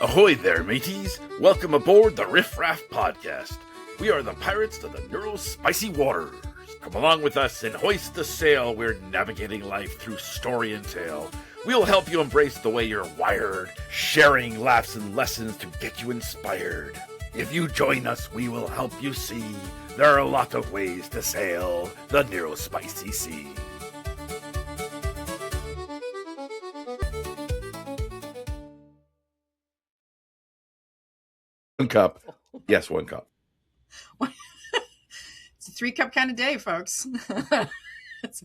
Ahoy there, mateys! Welcome aboard the Riff, Raff podcast. We are the pirates of the spicy waters. Come along with us and hoist the sail. We're navigating life through story and tale. We'll help you embrace the way you're wired, sharing laughs and lessons to get you inspired. If you join us, we will help you see there are a lot of ways to sail the neurospicy sea. One cup. Yes, one cup. It's a 3-cup kind of day, folks. It's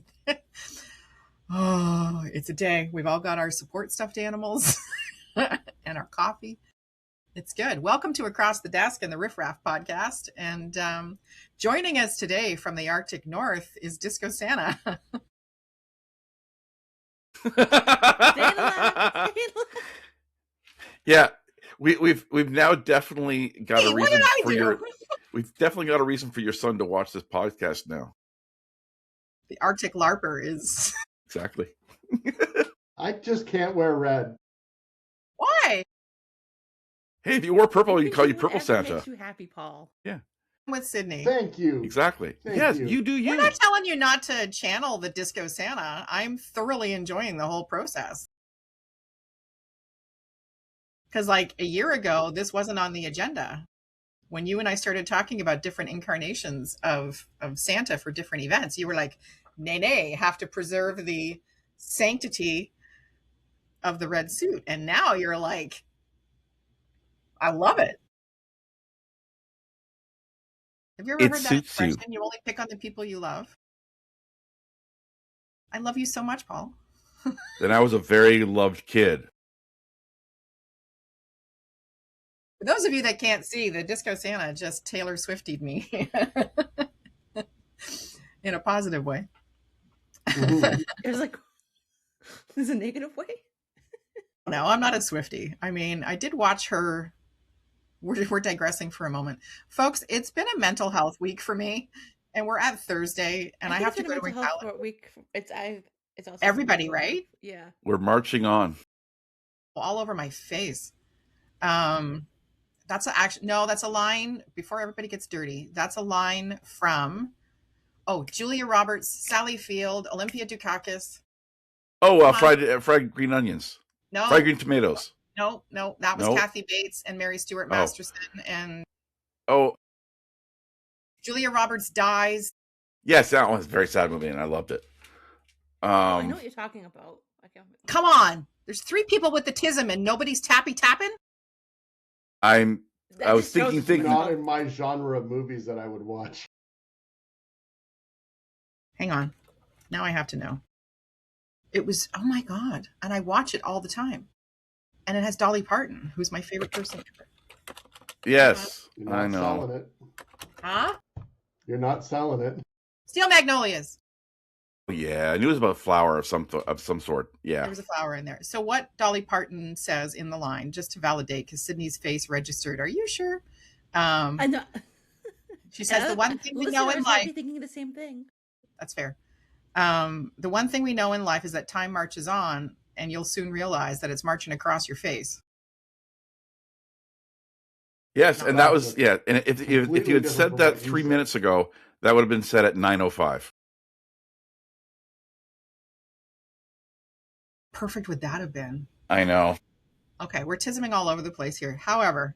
a day. We've all got our support stuffed animals and our coffee. It's good. Welcome to Across the Desk and the Riff Raff podcast. And joining us today from the Arctic North is Disco Santa. Yeah. We've now definitely got a reason for we've definitely got a reason for your son to watch this podcast now. The Arctic LARPer is exactly. I just can't wear red. Why? Hey, if you wore purple, you call you Purple Santa. Makes you happy, Paul. Yeah. With Sydney. Thank you. Exactly. Thank yes, you. You do you. We're not telling you not to channel the Disco Santa. I'm thoroughly enjoying the whole process. Because like a year ago, this wasn't on the agenda. When you and I started talking about different incarnations of Santa for different events, you were like, nay, have to preserve the sanctity of the red suit. And now you're like, I love it. Have you ever heard that expression? You only pick on the people you love. I love you so much, Paul. Then I was a very loved kid. For those of you that can't see, the Disco Santa just Taylor Swiftied me in a positive way. It was like, there's a negative way? No, I'm not a Swiftie. I mean, I did watch her. We're digressing for a moment. Folks, it's been a mental health week for me, and we're at Thursday, and I have to go to a week. It's also everybody, right? Yeah. We're marching on. All over my face. That's a line before everybody gets dirty. That's a line from Julia Roberts, Sally Field, Olympia Dukakis. Fried green onions. No. Fried green tomatoes. No, that was Kathy Bates and Mary Stuart Masterson and Julia Roberts dies. Yes, that was a very sad movie and I loved it. I know what you're talking about. Come on. There's 3 people with the tism and nobody's tapping. I was thinking not in my genre of movies that I would watch. Hang on. Now I have to know. It was, oh my God. And I watch it all the time. And it has Dolly Parton, who's my favorite person ever. Yes, I know. Selling it. Huh? You're not selling it. Steel Magnolias. Yeah, I knew it was about a flower of some sort. Yeah. There was a flower in there. So what Dolly Parton says in the line, just to validate, because Sydney's face registered, are you sure? I know. She says the one thing we know in life. Thinking the same thing. That's fair. The one thing we know in life is that time marches on, and you'll soon realize that it's marching across your face. Yes, and that was And if you had said that 3 minutes ago, that would have been said at 9:05. Perfect would that have been? I know. Okay, we're tisming all over the place here. However,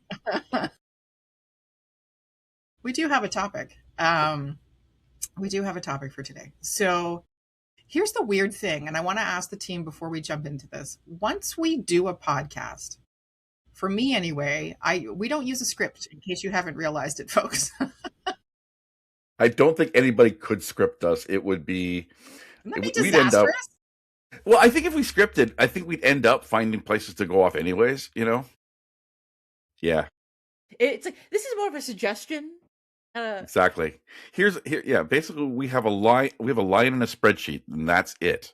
we do have a topic. We do have a topic for today. So here's the weird thing, and I want to ask the team before we jump into this. Once we do a podcast, for me anyway, we don't use a script, in case you haven't realized it, folks. I don't think anybody could script us. It would be... Wouldn't that be disastrous? Well, I think if we scripted, I think we'd end up finding places to go off anyways, you know? Yeah. It's like, this is more of a suggestion. Exactly. Basically we have a line in a spreadsheet, and that's it.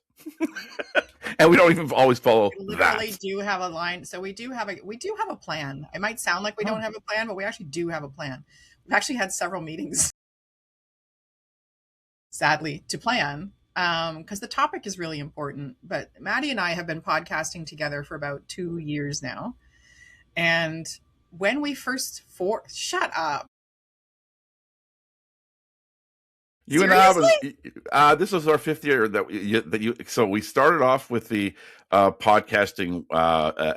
And we don't even always follow that. We literally do have a line. So we do have a plan. It might sound like we don't have a plan, but we actually do have a plan. We've actually had several meetings, sadly, to plan. Because the topic is really important. But Maddie and I have been podcasting together for about 2 years now. And when we first shut up. You Seriously? and I was. This was our 5th year that you. So we started off with the podcasting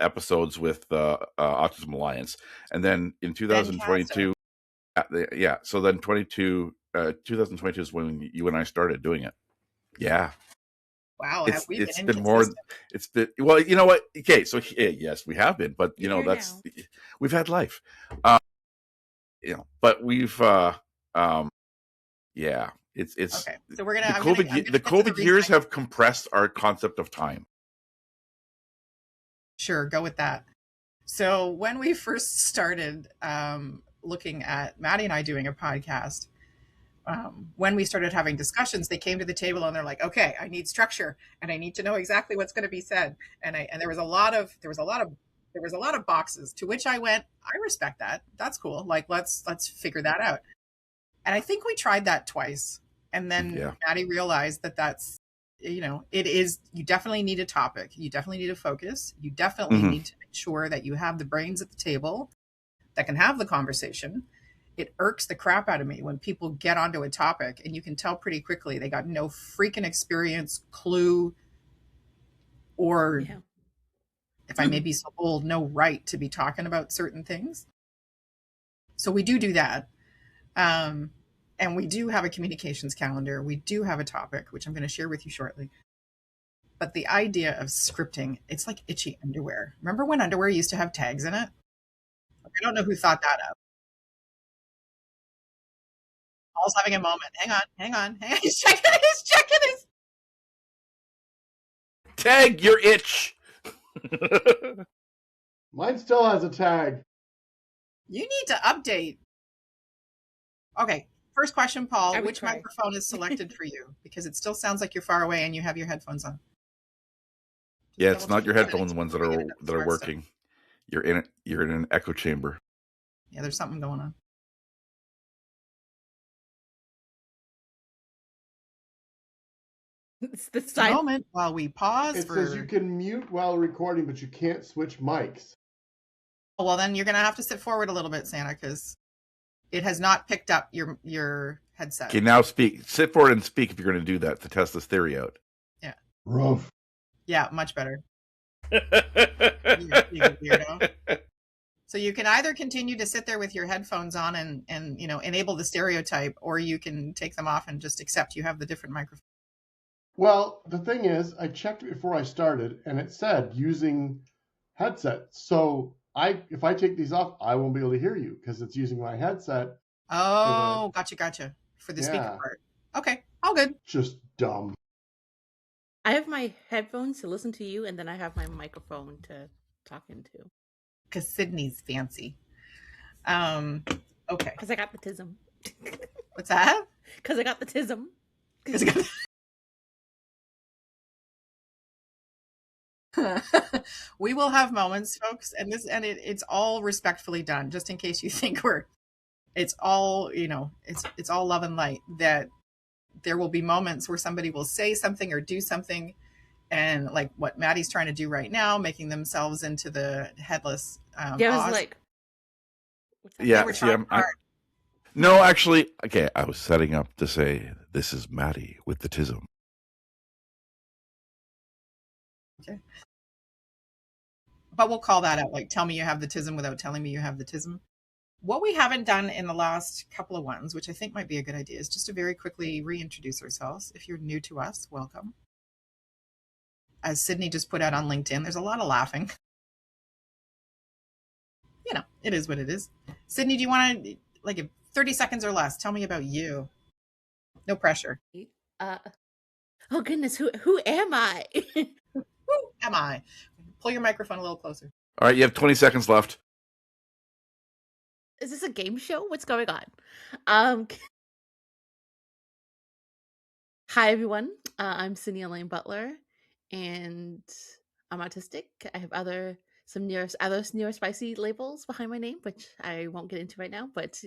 episodes with Autism Alliance, and then in 2022, yeah. So then 2022 is when you and I started doing it. Yeah. Wow, have we it's been been more. It's been, well, you know what? Okay, so yes, we have been, but you know that's now. We've had life, you know. But we've, yeah, it's okay. So we're gonna the COVID years have compressed our concept of time. Sure, go with that. So when we first started looking at Maddie and I doing a podcast. When we started having discussions, they came to the table and they're like, okay, I need structure and I need to know exactly what's going to be said. And there was a lot of boxes, to which I went, I respect that. That's cool. Like, let's figure that out. And I think we tried that twice. And then Maddie realized that's, you know, it is, you definitely need a topic. You definitely need a focus. You definitely need to make sure that you have the brains at the table that can have the conversation. It irks the crap out of me when people get onto a topic and you can tell pretty quickly they got no freaking experience, clue, or if I may be so bold, no right to be talking about certain things. So we do that. And we do have a communications calendar. We do have a topic, which I'm going to share with you shortly. But the idea of scripting, it's like itchy underwear. Remember when underwear used to have tags in it? I don't know who thought that up. Paul's having a moment. Hang on. He's checking his. Tag your itch. Mine still has a tag. You need to update. Okay, first question, Paul. Which microphone is selected for you? Because it still sounds like you're far away and you have your headphones on. Yeah, it's not your headphones ones that are working. You're in an echo chamber. Yeah, there's something going on. It's the side moment while we pause. It says you can mute while recording, but you can't switch mics. Oh, well, then you're going to have to sit forward a little bit, Santa, because it has not picked up your headset. Okay, now speak. Sit forward and speak if you're going to do that to test this theory out. Yeah. Raff. Yeah, much better. You weirdo. So you can either continue to sit there with your headphones on and you know, enable the stereotype, or you can take them off and just accept you have the different microphone. Well, the thing is, I checked it before I started, and it said using headset. So if I take these off, I won't be able to hear you because it's using my headset. Oh, gotcha. For the speaker part. Okay, all good. Just dumb. I have my headphones to listen to you, and then I have my microphone to talk into. Because Sydney's fancy. Okay. Because I got the tism. What's that? Because I got the tism. We will have moments, folks, and it's all respectfully done, just in case you think it's all, you know, it's all love and light, that there will be moments where somebody will say something or do something, and like what Maddie's trying to do right now, making themselves into the headless I was like, no, actually, okay, I was setting up to say, this is Maddie with the tism. Okay. But we'll call that out. Like, tell me you have the tism without telling me you have the tism. What we haven't done in the last couple of ones, which I think might be a good idea, is just to very quickly reintroduce ourselves. If you're new to us, welcome. As Sydney just put out on LinkedIn, there's a lot of laughing. You know, it is what it is. Sydney, do you want to, like, 30 seconds or less, tell me about you? No pressure. Oh goodness, who am I? Who am I? Pull your microphone a little closer. All right, you have 20 seconds left. Is this a game show? What's going on? Hi everyone. I'm Sydney Elaine Butler, and I'm autistic. I have some neurospicy labels behind my name, which I won't get into right now, but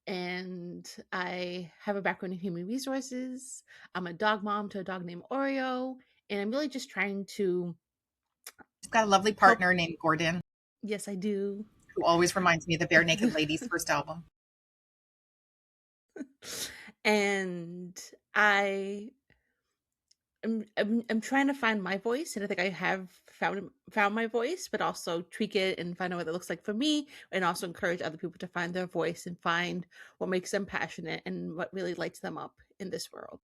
and I have a background in human resources. I'm a dog mom to a dog named Oreo, and I'm really just trying to. I've got a lovely partner named Gordon. Yes, I do. Who always reminds me of the Bare Naked Ladies' first album. And I'm trying to find my voice, and I think I have found my voice, but also tweak it and find out what it looks like for me, and also encourage other people to find their voice and find what makes them passionate and what really lights them up in this world.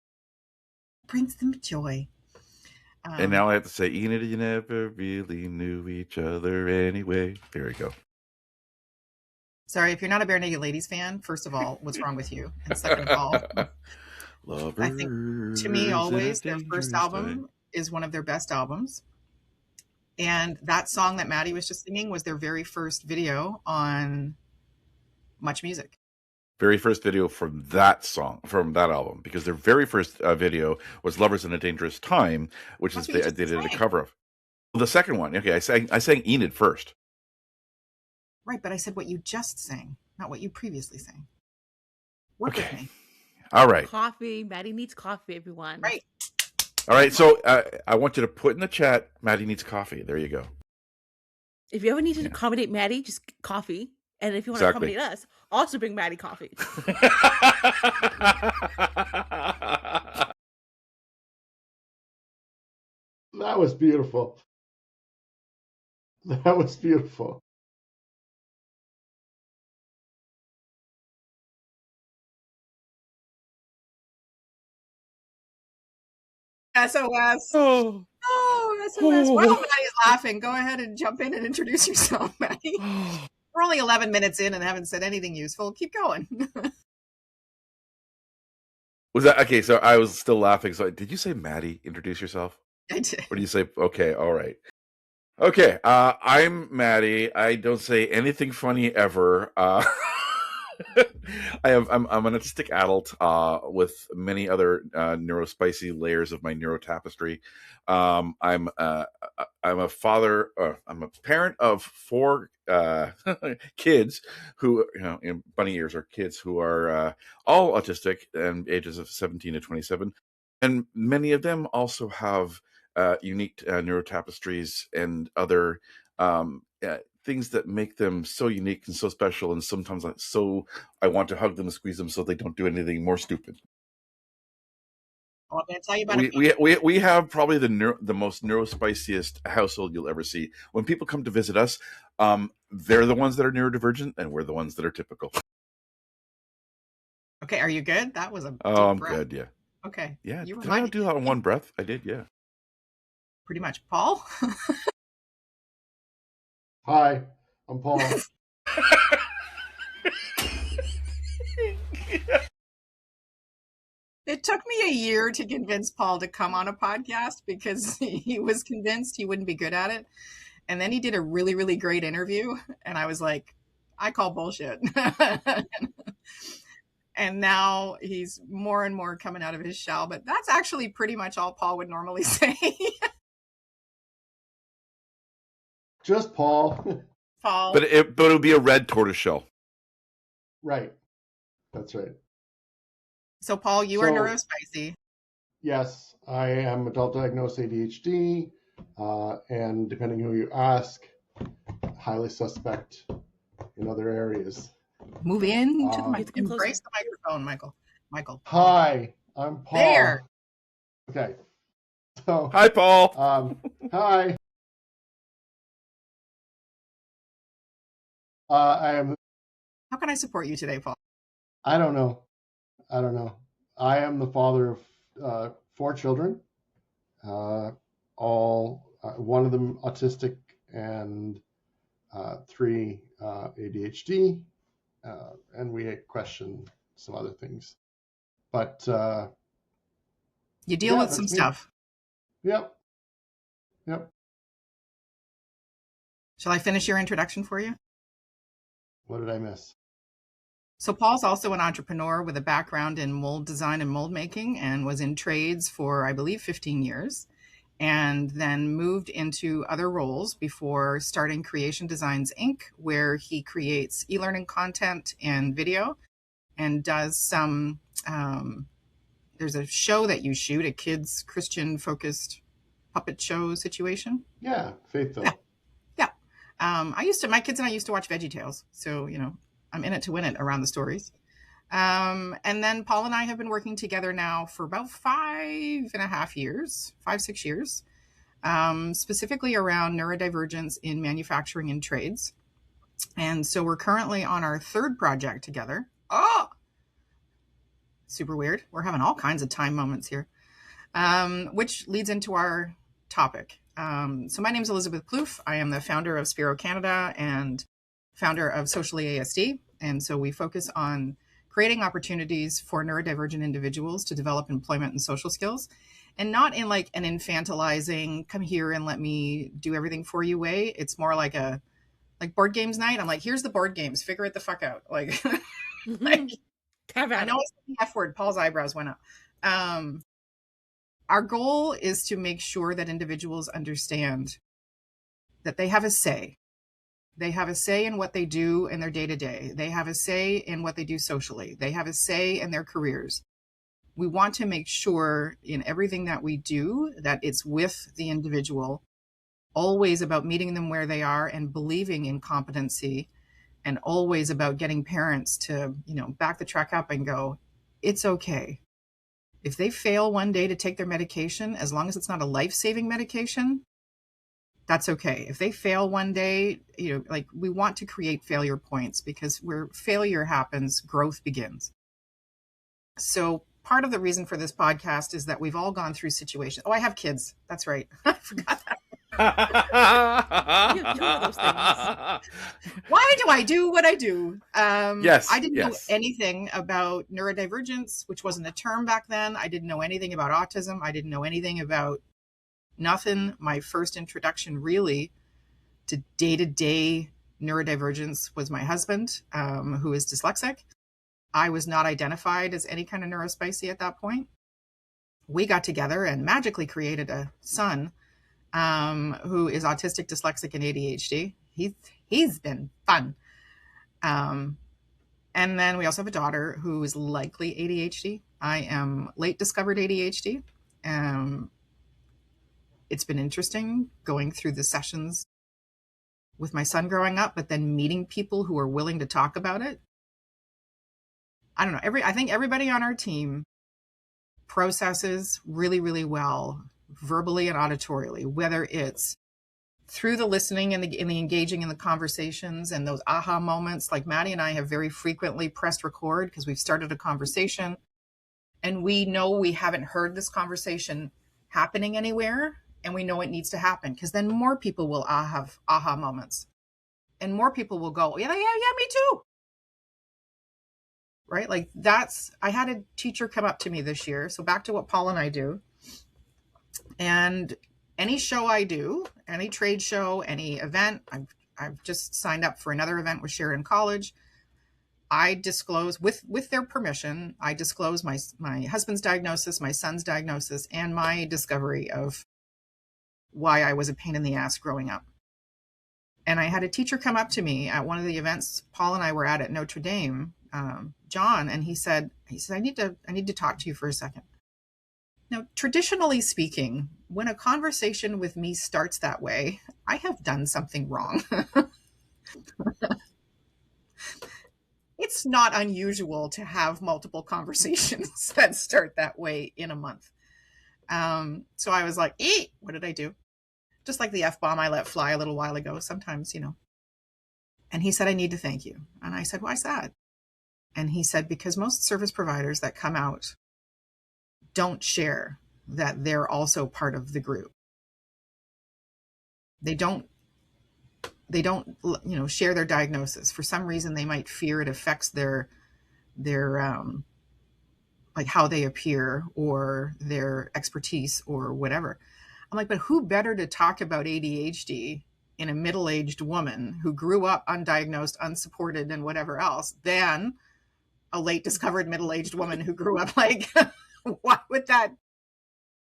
Brings them joy. And now I have to say, Enid, you never really knew each other anyway. There we go. Sorry, if you're not a Bare Naked Ladies fan, first of all, what's wrong with you? And second of all, I think, to me, always their first album is one of their best albums. And that song that Maddie was just singing was their very first video on Much Music. Very first video from that song, from that album, because their very first video was "Lovers in a Dangerous Time," which is they did a cover of. The second one, okay, I sang Enid first. Right, but I said what you just sang, not what you previously sang. Work with me. All right. Coffee. Maddie needs coffee, everyone. Right. All right, so I want you to put in the chat, Maddie needs coffee. There you go. If you ever need to accommodate Maddie, just coffee. And if you want to accommodate us, also bring Maddie coffee. That was beautiful. That was beautiful. SOS. Oh, SOS. Wow, Maddie's laughing. Go ahead and jump in and introduce yourself, Maddie. We're only 11 minutes in and haven't said anything useful. Keep going. Was that okay? So I was still laughing. So did you say Maddie? Introduce yourself. I did. Or do you say okay? All right. Okay. I'm Maddie. I don't say anything funny ever. I'm an autistic adult with many other neurospicy layers of my neurotapestry. I'm a father. I'm a parent of 4 kids who, in bunny ears, are kids who are all autistic and ages of 17 to 27, and many of them also have unique neurotapestries and other things that make them so unique and so special, and sometimes I want to hug them and squeeze them so they don't do anything more stupid. Well, I'm going to tell you about we have probably the most neurospiciest household you'll ever see. When people come to visit us, they're the ones that are neurodivergent, and we're the ones that are typical. Okay, are you good? That was a deep I'm breath. good, yeah. Okay. Yeah, did I do that in one breath? I did, yeah. Pretty much. Paul? Hi, I'm Paul. It took me a year to convince Paul to come on a podcast because he was convinced he wouldn't be good at it. And then he did a really, really great interview. And I was like, I call bullshit. And now he's more and more coming out of his shell. But that's actually pretty much all Paul would normally say. Just Paul. Paul. But it would be a red tortoiseshell. Right. That's right. So, Paul, you are neurospicy. Yes, I am adult diagnosed ADHD, and depending who you ask, highly suspect in other areas. Move in to the microphone. Embrace the microphone, Michael. Hi, I'm Paul. There. Okay. So. Hi, Paul. Hi. I am. How can I support you today, Paul? I don't know. I am the father of 4 children, all one of them autistic and 3 ADHD, and we question some other things. But you deal with some stuff. Yep. Shall I finish your introduction for you? What did I miss? So Paul's also an entrepreneur with a background in mold design and mold making, and was in trades for, I believe, 15 years, and then moved into other roles before starting Creation Designs, Inc., where he creates e-learning content and video and does some, there's a show that you shoot, a kids Christian focused puppet show situation. Yeah, Faithful. Yeah. My kids and I used to watch VeggieTales. So, I'm in it to win it around the stories. And then Paul and I have been working together now for about 5.5 years, 5-6 years, specifically around neurodivergence in manufacturing and trades. And so we're currently on our third project together. Oh, super weird. We're having all kinds of time moments here, which leads into our topic. So my name is Elizabeth Plouffe. I am the founder of Spiro Canada and founder of Socially ASD. And so we focus on creating opportunities for neurodivergent individuals to develop employment and social skills, and not in like an infantilizing, come here and let me do everything for you way. It's more like board games night. I'm like, here's the board games, figure it the fuck out. Like, I know it's the F word. Paul's eyebrows went up. Our goal is to make sure that individuals understand that they have a say. They have a say in what they do in their day-to-day. They have a say in what they do socially. They have a say in their careers. We want to make sure in everything that we do that it's with the individual, always about meeting them where they are and believing in competency, and always about getting parents to, back the truck up and go, it's okay. If they fail one day to take their medication, as long as it's not a life-saving medication, that's okay. If they fail one day, we want to create failure points, because where failure happens, growth begins. So part of the reason for this podcast is that we've all gone through situations. Oh, I have kids. That's right. I forgot that. You have two of those things. Why do I do what I do? Yes. I didn't know anything about neurodivergence, which wasn't a term back then. I didn't know anything about autism. I didn't know anything about nothing. My first introduction really to day-to-day neurodivergence was my husband, who is dyslexic. I was not identified as any kind of neurospicy at that point. We got together and magically created a son who is autistic, dyslexic, and ADHD. He's been fun. And then we also have a daughter who is likely ADHD. I am late discovered ADHD. It's been interesting going through the sessions with my son growing up, but then meeting people who are willing to talk about it. I don't know. I think everybody on our team processes really, really well, verbally and auditorially, whether it's through the listening and the engaging in the conversations and those aha moments. Like Maddie and I have very frequently pressed record because we've started a conversation and we know we haven't heard this conversation happening anywhere, and we know it needs to happen, because then more people will have aha moments and more people will go, yeah, me too. Right? Like I had a teacher come up to me this year. So back to what Paul and I do. And any show I do, any trade show, any event, I've just signed up for another event with Sharon College. I disclose with their permission, I disclose my husband's diagnosis, my son's diagnosis, and my discovery of why I was a pain in the ass growing up. And I had a teacher come up to me at one of the events Paul and I were at Notre Dame, John, and he said, I need to talk to you for a second. Now, traditionally speaking, when a conversation with me starts that way, I have done something wrong. It's not unusual to have multiple conversations that start that way in a month. So I was like, what did I do? Just like the F-bomb I let fly a little while ago, sometimes, And he said, I need to thank you. And I said, why's that? And he said, because most service providers that come out don't share that they're also part of the group. They don't, share their diagnosis. For some reason, they might fear it affects their like how they appear or their expertise or whatever. I'm like, but who better to talk about ADHD in a middle-aged woman who grew up undiagnosed, unsupported, and whatever else than a late discovered middle-aged woman who grew up like, why would that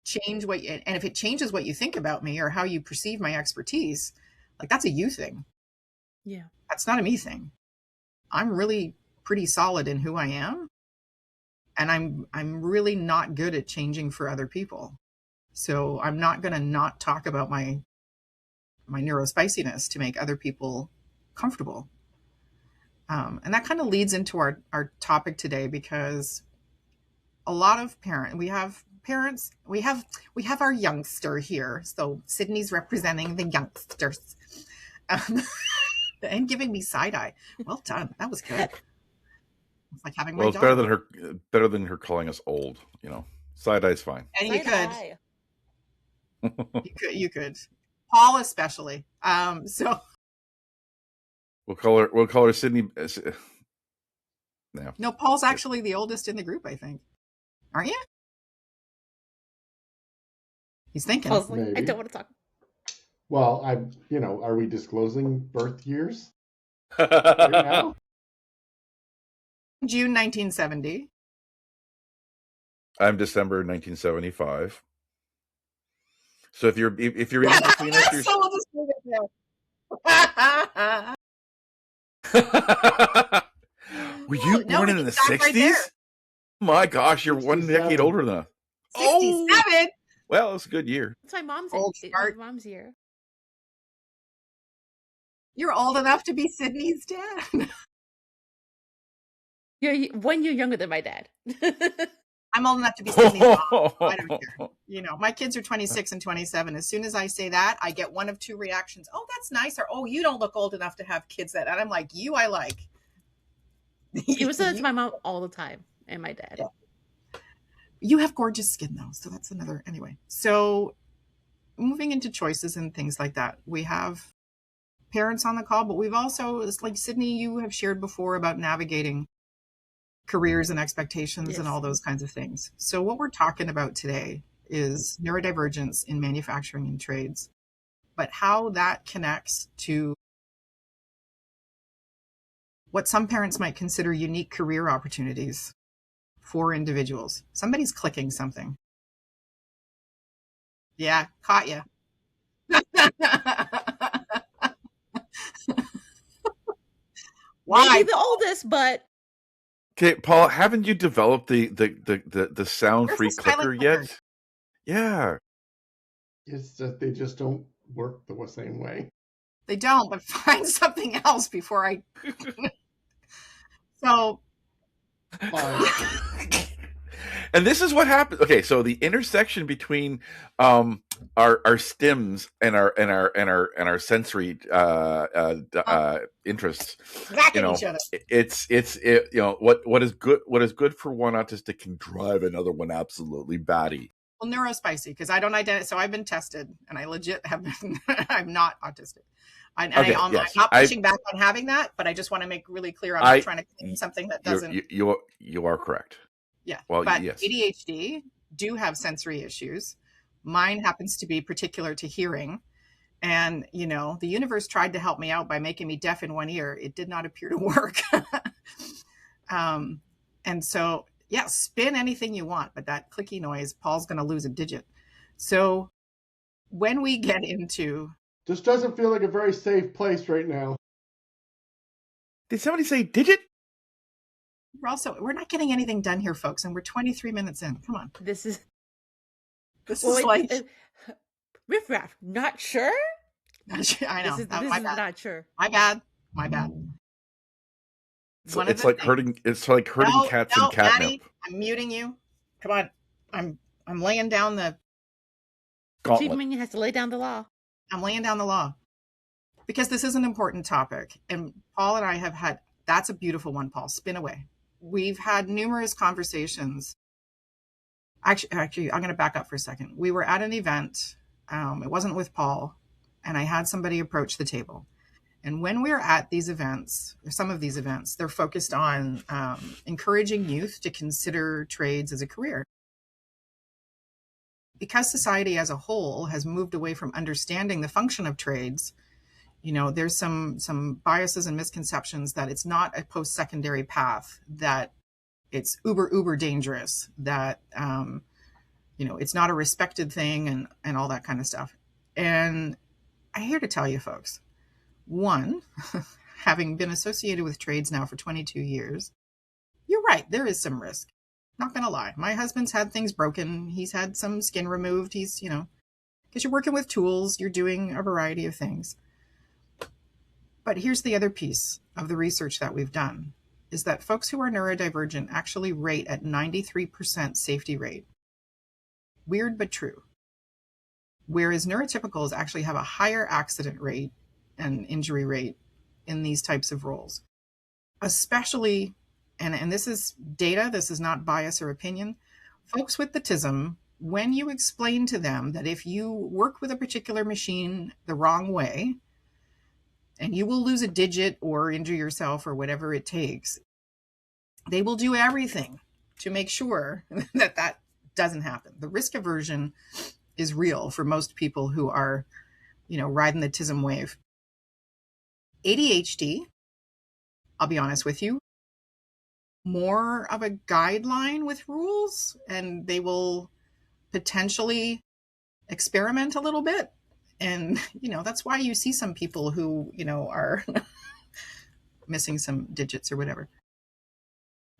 change and if it changes what you think about me or how you perceive my expertise, like that's a you thing. Yeah. That's not a me thing. I'm really pretty solid in who I am. And I'm really not good at changing for other people. So I'm not going to not talk about my my neurospiciness to make other people comfortable. And that kind of leads into our topic today, because a lot of we have our youngster here. So Sydney's representing the youngsters and giving me side eye. Well done. That was good. It's like having my Well, it's better than her calling us old, you know. Side eye's fine. And Side you could. Paul especially. So we'll call her Sydney. No, Paul's actually the oldest in the group, I think. Aren't you? He's thinking. Paul's like, I don't want to talk. Well, are we disclosing birth years right now? June 1970. I'm December 1975. So if you're in between us, you're... So we'll just leave it there. Were you born in the 60s? My gosh, you're 1 decade older than us. 67. Oh! Well, it's a good year. It's my mom's Old age. fart. My mom's year. You're old enough to be Sydney's dad. You're 1 year younger than my dad. I'm old enough to be Sydney's mom. I don't care. You know, my kids are 26 and 27. As soon as I say that, I get one of two reactions. Oh, that's nice. Or, oh, you don't look old enough to have kids that. And I'm like, I like. It was to my mom all the time, and my dad. Yeah. You have gorgeous skin, though. So that's another. Anyway, so moving into choices and things like that. We have parents on the call, but we've also, it's like Sydney, you have shared before about navigating careers and expectations and all those kinds of things. So what we're talking about today is neurodivergence in manufacturing and trades, but how that connects to what some parents might consider unique career opportunities for individuals. Somebody's clicking something. Yeah, caught you. Why? Maybe the oldest, but Okay, Paul, haven't you developed the sound-free clicker yet? Yeah. It's just they just don't work the same way. They don't, but find something else before I. So. And this is what happens. Okay, so the intersection between our stims and our sensory interests, Each other. it's what is good for one autistic can drive another one absolutely batty. Well, neurospicy, because I don't identify. So I've been tested, and I legit have been. I'm not autistic. I'm not pushing back on having that, but I just want to make really clear I'm not trying to claim something that doesn't. You are correct. Yeah. Well, but yes. ADHD do have sensory issues. Mine happens to be particular to hearing. And, the universe tried to help me out by making me deaf in one ear. It did not appear to work. And so, yeah, spin anything you want, but that clicky noise, Paul's going to lose a digit. So when we get into... This doesn't feel like a very safe place right now. Did somebody say digit? We're not getting anything done here, folks, and we're 23 minutes in. Come on. This is like Riff Raff. Not sure. I know. This is not sure. My bad. It's like hurting cats in catnip. Maddie, I'm muting you. Come on. I'm laying down the gauntlet. Chief Minion has to lay down the law. I'm laying down the law because this is an important topic, and Paul and I have had. That's a beautiful one, Paul. Spin away. We've had numerous conversations. Actually, I'm going to back up for a second. We were at an event. It wasn't with Paul, and I had somebody approach the table. And when we're at these events, or some of these events, they're focused on encouraging youth to consider trades as a career. Because society as a whole has moved away from understanding the function of trades, there's some biases and misconceptions that it's not a post-secondary path, that it's uber dangerous, that it's not a respected thing and all that kind of stuff. And I'm here to tell you folks, one, having been associated with trades now for 22 years, you're right, there is some risk. Not gonna lie. My husband's had things broken. He's had some skin removed. He's, because you're working with tools, you're doing a variety of things. But here's the other piece of the research that we've done, is that folks who are neurodivergent actually rate at 93% safety rate. Weird but true. Whereas neurotypicals actually have a higher accident rate and injury rate in these types of roles. Especially, and this is data, this is not bias or opinion, folks with autism, when you explain to them that if you work with a particular machine the wrong way, and you will lose a digit or injure yourself or whatever it takes, they will do everything to make sure that that doesn't happen. The risk aversion is real for most people who are, riding the autism wave. ADHD, I'll be honest with you, more of a guideline with rules, and they will potentially experiment a little bit. And, that's why you see some people who, are missing some digits or whatever.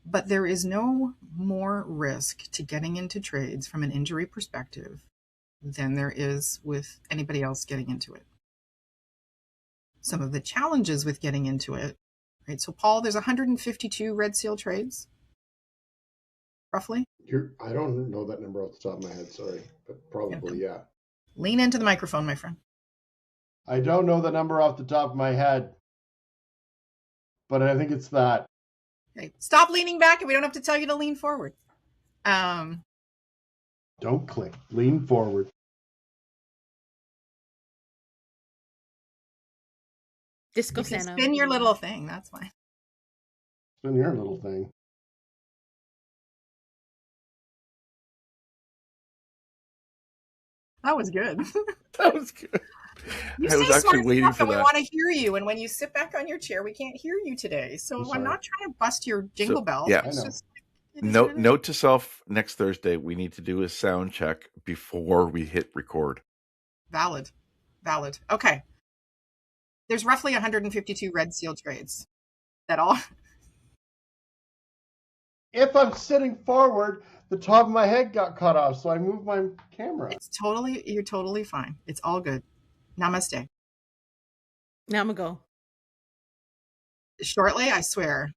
But there is no more risk to getting into trades from an injury perspective than there is with anybody else getting into it. Some of the challenges with getting into it, right? So, Paul, there's 152 Red Seal trades, roughly. I don't know that number off the top of my head, sorry, but probably, yeah. Lean into the microphone, my friend. I don't know the number off the top of my head, but I think it's that. Okay. Stop leaning back, and we don't have to tell you to lean forward. Don't click. Lean forward. Disco You can Santa. spin your little thing. That's why. Spin your little thing. That was good. That was good. You I was say actually smart waiting stuff for and we that. want to hear you. And when you sit back on your chair, we can't hear you today. So I'm I'm sorry. not trying to bust your jingle bell. yeah. It's I know. just, it is what it is. Note to self: next Thursday, we need to do a sound check before we hit record. Valid. Okay. There's roughly 152 Red Seal trades that all. If I'm sitting forward, the top of my head got cut off, so I moved my camera. You're totally fine. It's all good. Namaste. Now I'm going to go. Shortly, I swear.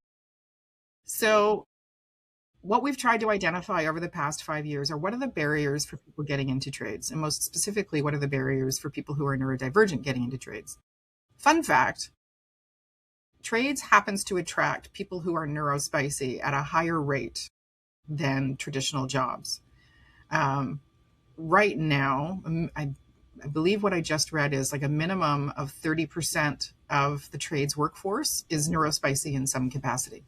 So what we've tried to identify over the past 5 years are what are the barriers for people getting into trades? And most specifically, what are the barriers for people who are neurodivergent getting into trades? Fun fact, trades happens to attract people who are neurospicy at a higher rate than traditional jobs. Right now, I believe what I just read is like a minimum of 30% of the trades workforce is neurospicy in some capacity.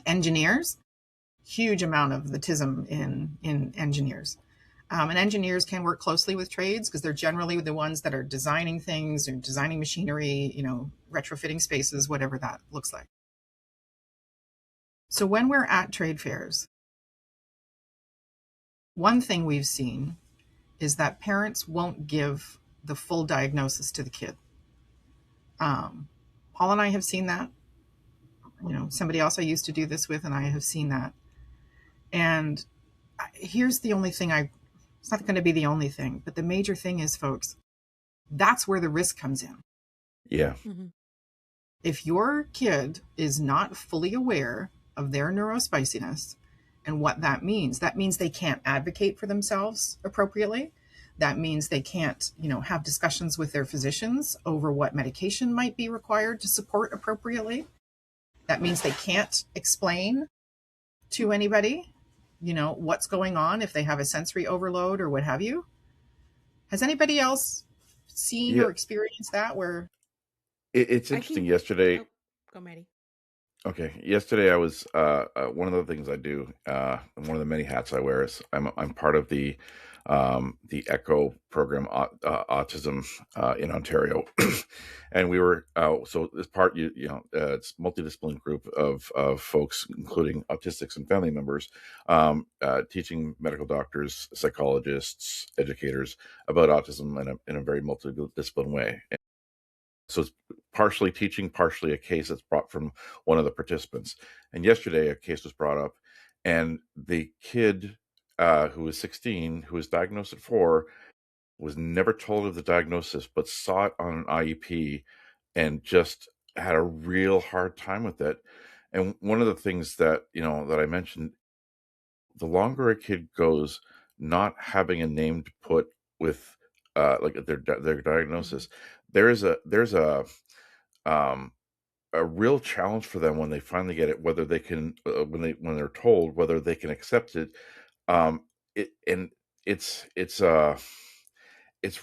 Engineers, huge amount of the TISM in engineers. And engineers can work closely with trades because they're generally the ones that are designing things or designing machinery, retrofitting spaces, whatever that looks like. So when we're at trade fairs, one thing we've seen is that parents won't give the full diagnosis to the kid. Paul and I have seen that. Somebody else I used to do this with, and I have seen that. And here's the only thing it's not going to be the only thing, but the major thing is, folks, that's where the risk comes in. Yeah. Mm-hmm. If your kid is not fully aware of their neurospiciness and what that means they can't advocate for themselves appropriately. That means they can't, have discussions with their physicians over what medication might be required to support appropriately. That means they can't explain to anybody, what's going on if they have a sensory overload or what have you. Has anybody else seen or experienced that where? It's interesting. Yesterday. Oh, go, Maddie. Okay. Yesterday, I was one of the things I do, and one of the many hats I wear is I'm part of the ECHO program, autism in Ontario, and we were so this part it's multidisciplinary group of folks, including autistics and family members, teaching medical doctors, psychologists, educators about autism in a very multidisciplinary way. So it's partially teaching, partially a case that's brought from one of the participants. And yesterday, a case was brought up, and the kid who was 16, who was diagnosed at 4, was never told of the diagnosis, but saw it on an IEP and just had a real hard time with it. And one of the things that, that I mentioned, the longer a kid goes not having a name to put with like their diagnosis, there's um a real challenge for them when they finally get it, whether they can when they're told whether they can accept it. And it's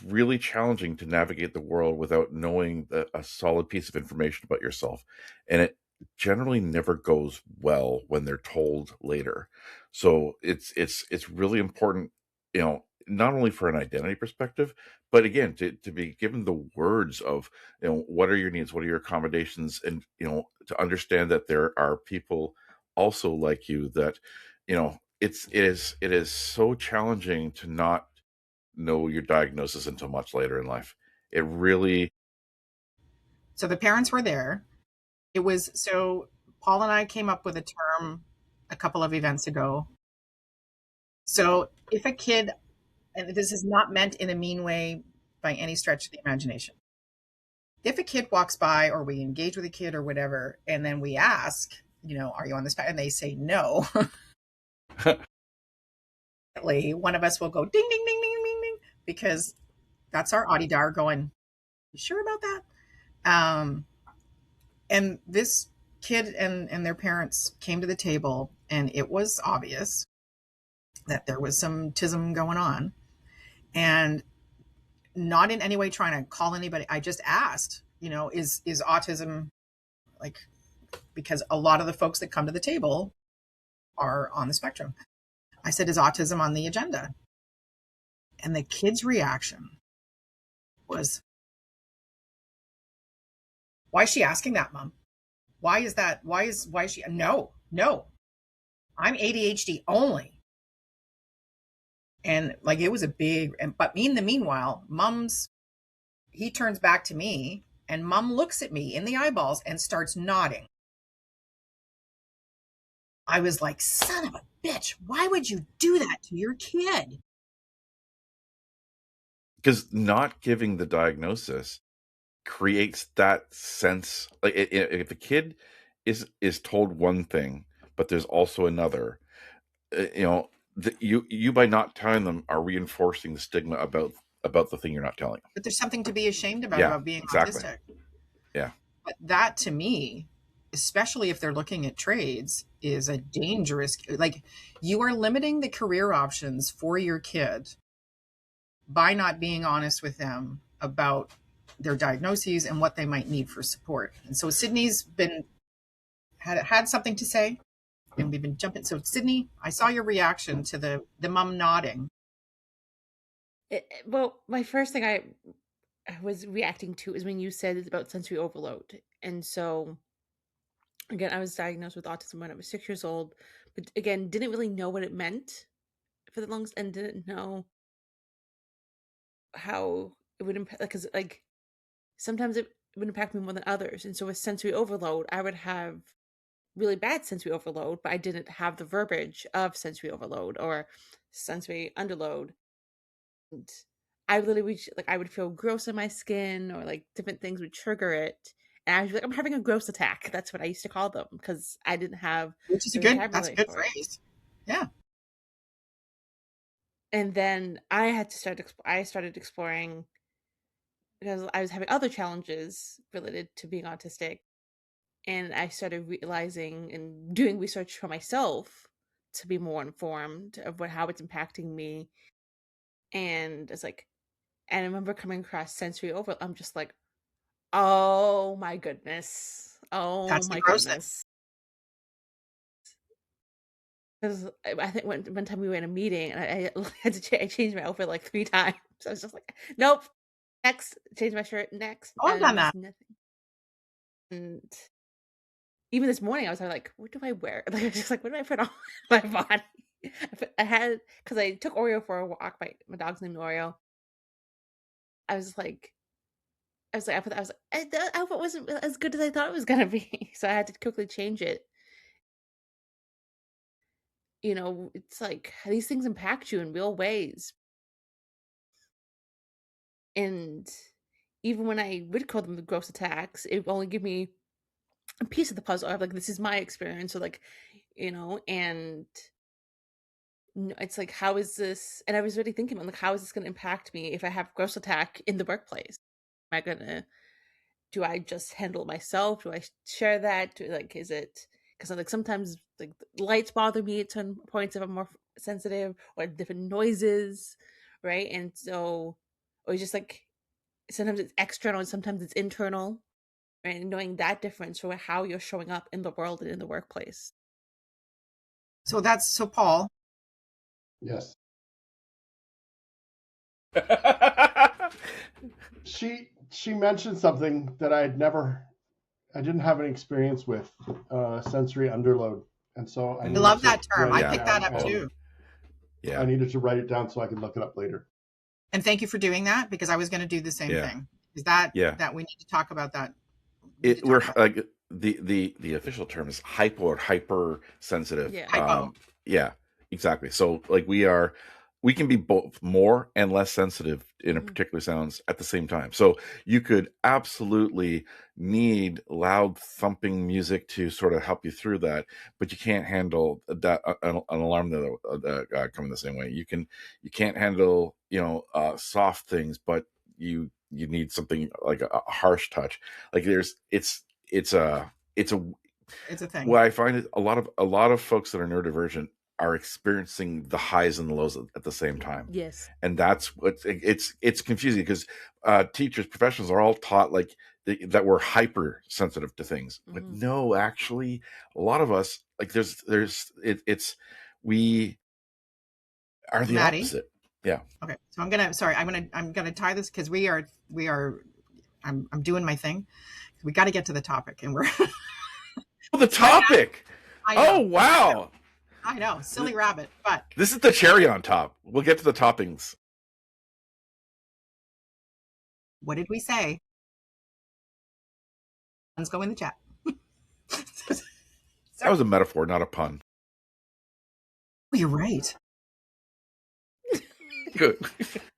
really challenging to navigate the world without knowing a solid piece of information about yourself, and it generally never goes well when they're told later. So it's really important, not only for an identity perspective, but again to be given the words of, what are your needs, what are your accommodations, and to understand that there are people also like you, that it is so challenging to not know your diagnosis until much later in life. It really. So the parents were there. It was so Paul and I came up with a term a couple of events ago. So if a kid, and this is not meant in a mean way by any stretch of the imagination, if a kid walks by or we engage with a kid or whatever, and then we ask, are you on this path? And they say no. One of us will go ding, ding, ding, ding, ding, ding, because that's our Audidar going, you sure about that? And this kid and their parents came to the table, and it was obvious that there was some tism going on, and not in any way trying to call anybody. I just asked, is autism, like, because a lot of the folks that come to the table are on the spectrum. I said, is autism on the agenda? And the kid's reaction was, why is she asking that, Mom? Why is that? Why is she? No, I'm ADHD only. And like, it was a big, but in the meanwhile, he turns back to me, and Mom looks at me in the eyeballs and starts nodding. I was like, son of a bitch, why would you do that to your kid? Because not giving the diagnosis creates that sense, like if a kid is told one thing but there's also another, you by not telling them are reinforcing the stigma about the thing you're not telling them. But there's something to be ashamed about being exactly. autistic. Yeah. But that, to me, especially if they're looking at trades, is a dangerous, like, you are limiting the career options for your kid by not being honest with them about their diagnoses and what they might need for support. And so Sydney's had something to say, and we've been jumping. So Sydney, I saw your reaction to the mom nodding. Well, my first thing I was reacting to is when you said it's about sensory overload. And so, again, I was diagnosed with autism when I was 6 years old, but again, didn't really know what it meant for the longest, and didn't know how it would impact, because like sometimes it would impact me more than others. And so with sensory overload, I would have really bad sensory overload, but I didn't have the verbiage of sensory overload or sensory underload. And I literally I would feel gross in my skin, or like different things would trigger it. And I was like, I'm having a gross attack. That's what I used to call them, because I didn't have Which is that's a good phrase. Yeah. And then I started exploring, because I was having other challenges related to being autistic. And I started realizing and doing research for myself to be more informed of how it's impacting me. And it's like, and I remember coming across sensory overload. I'm just like, oh my goodness. Oh That's my the grossness. goodness. Because I think one time we were in a meeting, and I had to I changed my outfit like 3 times. So I was just like, nope, next, change my shirt, next. Oh, I've done that. Nothing. And even this morning, I was like, what do I wear? Like, I was just like, what do I put on my body? I had, because I took Oreo for a walk. My dog's named Oreo. I was like, the outfit wasn't as good as I thought it was gonna be, so I had to quickly change it. It's like these things impact you in real ways. And even when I would call them the gross attacks, it would only give me a piece of the puzzle of like, this is my experience, or like, and it's like, how is this? And I was really thinking, like, how is this going to impact me if I have gross attack in the workplace? Am I gonna? Do I just handle it myself? Do I share that? Is it because like sometimes like lights bother me at certain points if I'm more sensitive, or different noises, right? And so, or just like sometimes it's external and sometimes it's internal, right? And knowing that difference for how you're showing up in the world and in the workplace. So Paul. Yes. She mentioned something that I didn't have any experience with, sensory underload. And so I love that term. I write it picked that down, up and too. Yeah. I needed to write it down so I could look it up later. And thank you for doing that, because I was going to do the same thing. Is that we need to talk about that? We're like the official term is hypo or hypersensitive. Yeah. Hypo. Yeah, exactly. So like we can be both more and less sensitive in a particular sounds at the same time. So you could absolutely need loud thumping music to sort of help you through that, but you can't handle that an alarm that coming the same way. You can't handle soft things, but you need something like a harsh touch. Like it's a thing. what I find is a lot of folks that are neurodivergent are experiencing the highs and the lows at the same time. Yes. And that's what it's confusing, because teachers, professionals are all taught like that we're hypersensitive to things. But no, actually, a lot of us, like we are the Maddie? opposite. Yeah. Okay. So I'm gonna tie this, because I'm doing my thing. We got to get to the topic, and we're The topic. I know. Oh, wow. I know, silly rabbit, but This is the cherry on top. We'll get to the toppings. what did we say? Let's go in the chat. That was a metaphor, not a pun. Oh, you're right. Good.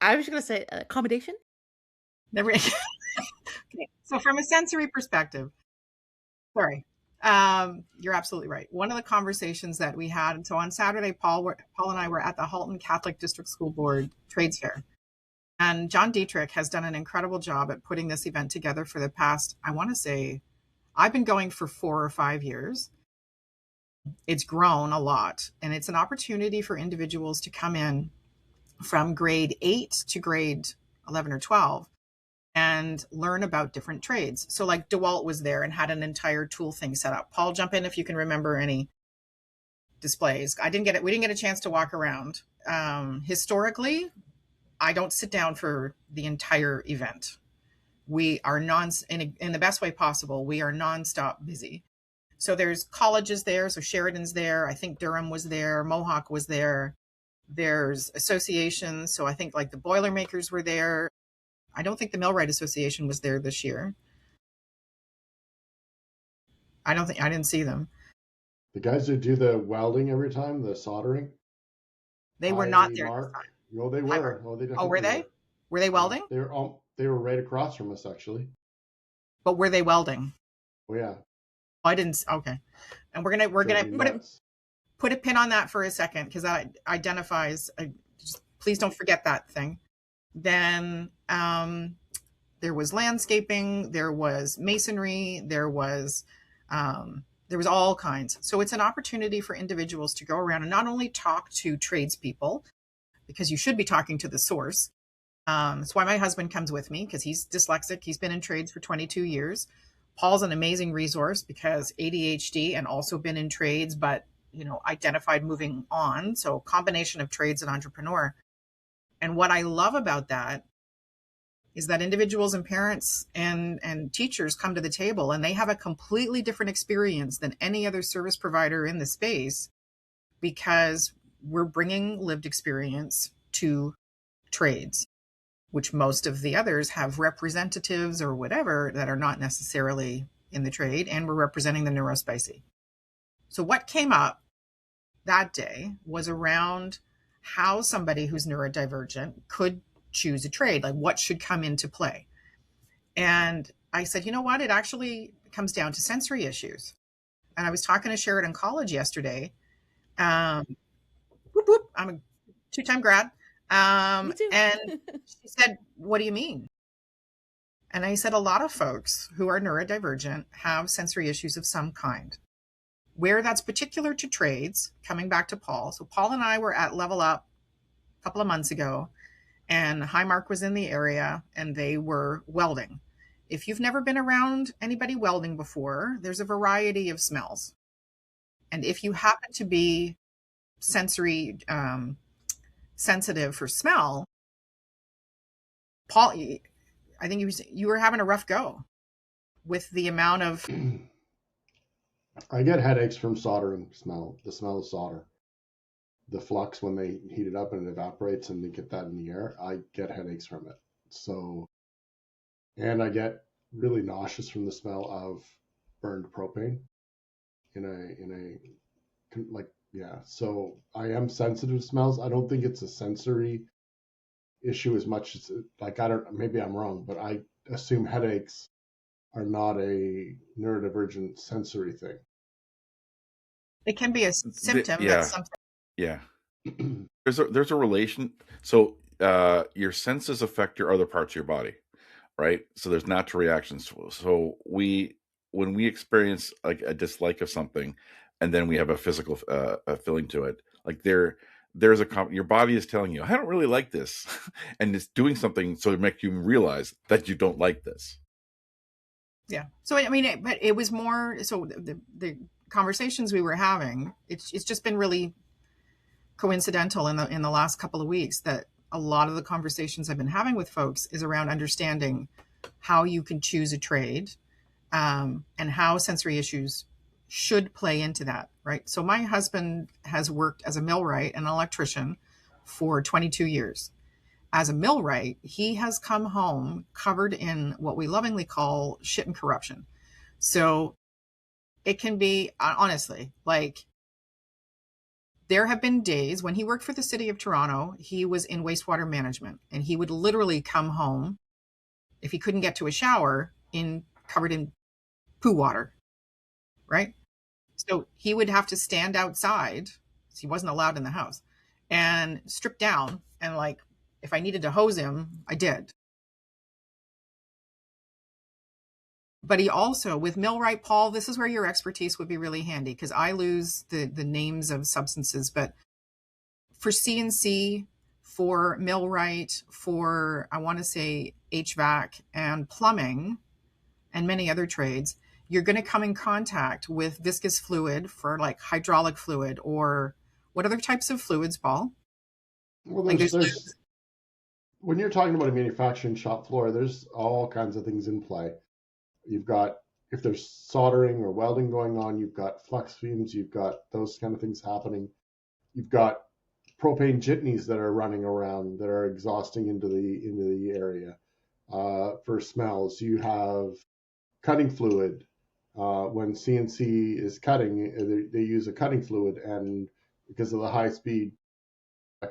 I was going to say accommodation. Never. Okay. So from a sensory perspective, sorry. You're absolutely right. One of the conversations that we had, so on Saturday, Paul and I were at the Halton Catholic District School Board Trades Fair. And John Dietrich has done an incredible job at putting this event together for the past, I want to say, I've been going for 4 or 5 years. It's grown a lot, and it's an opportunity for individuals to come in from grade 8 to grade 11 or 12 and learn about different trades. So like DeWalt was there and had an entire tool thing set up. Paul, jump in if you can remember any displays. We didn't get a chance to walk around. Historically, I don't sit down for the entire event. We are in the best way possible. We are nonstop busy. So there's colleges there. So Sheridan's there. I think Durham was there. Mohawk was there. There's associations. So I think like the Boilermakers were there. I don't think the Millwright Association was there this year. I didn't see them. The guys who do the welding every time, the soldering. They were not there. No, they were. Oh, they definitely were they? Were they welding? They were right across from us, actually. But were they welding? Oh yeah. I didn't. Okay. And we're gonna put a pin on that for a second, because that identifies. Please don't forget that thing. Then there was landscaping, there was masonry, there was all kinds. So it's an opportunity for individuals to go around and not only talk to tradespeople, because you should be talking to the source. That's why my husband comes with me, because he's dyslexic. He's been in trades for 22 years. Paul's an amazing resource because ADHD and also been in trades, but identified moving on. So combination of trades and entrepreneur. And what I love about that is that individuals and parents and teachers come to the table and they have a completely different experience than any other service provider in the space, because we're bringing lived experience to trades, which most of the others have representatives or whatever that are not necessarily in the trade, and we're representing the neurospicy. So what came up that day was around how somebody who's neurodivergent could choose a trade? Like, what should come into play? And I said, you know what? It actually comes down to sensory issues. And I was talking to Sheridan College yesterday. Whoop, whoop, I'm a two-time grad. Me too. And she said, what do you mean? And I said, a lot of folks who are neurodivergent have sensory issues of some kind. Where that's particular to trades, coming back to Paul. So Paul and I were at Level Up a couple of months ago, and Highmark was in the area, and they were welding. If you've never been around anybody welding before, there's a variety of smells. And if you happen to be sensory sensitive for smell, Paul, I think you were having a rough go with the amount of. I get headaches from soldering smell, the smell of solder. The flux, when they heat it up and it evaporates and they get that in the air, I get headaches from it. So, and I get really nauseous from the smell of burned propane so I am sensitive to smells. I don't think it's a sensory issue as much as maybe I'm wrong, but I assume headaches are not a neurodivergent sensory thing. It can be a symptom. Yeah. That's something. Yeah. There's a relation. So your senses affect your other parts of your body, right? So there's natural reactions. So when we experience like a dislike of something, and then we have a physical feeling to it, like your body is telling you, I don't really like this, and it's doing something so to make you realize that you don't like this. Yeah. So I mean, but it was more. So the conversations we were having, it's just been really coincidental in the last couple of weeks that a lot of the conversations I've been having with folks is around understanding how you can choose a trade, and how sensory issues should play into that, right? So my husband has worked as a millwright and an electrician for 22 years. As a millwright, he has come home covered in what we lovingly call shit and corruption. So it can be, honestly, like, there have been days when he worked for the city of Toronto, he was in wastewater management, and he would literally come home, if he couldn't get to a shower, covered in poo water, right? So he would have to stand outside, he wasn't allowed in the house, and strip down, and like, if I needed to hose him, I did. But he also, with millwright, Paul, this is where your expertise would be really handy, because I lose the names of substances. But for CNC, for millwright, for, I want to say, HVAC and plumbing and many other trades, you're going to come in contact with viscous fluid for like hydraulic fluid, or what other types of fluids, Paul? Well, there's when you're talking about a manufacturing shop floor, there's all kinds of things in play. You've got, if there's soldering or welding going on, you've got flux fumes, you've got those kind of things happening. You've got propane jitneys that are running around that are exhausting into the area. For smells, you have cutting fluid. When CNC is cutting, they use a cutting fluid, and because of the high speed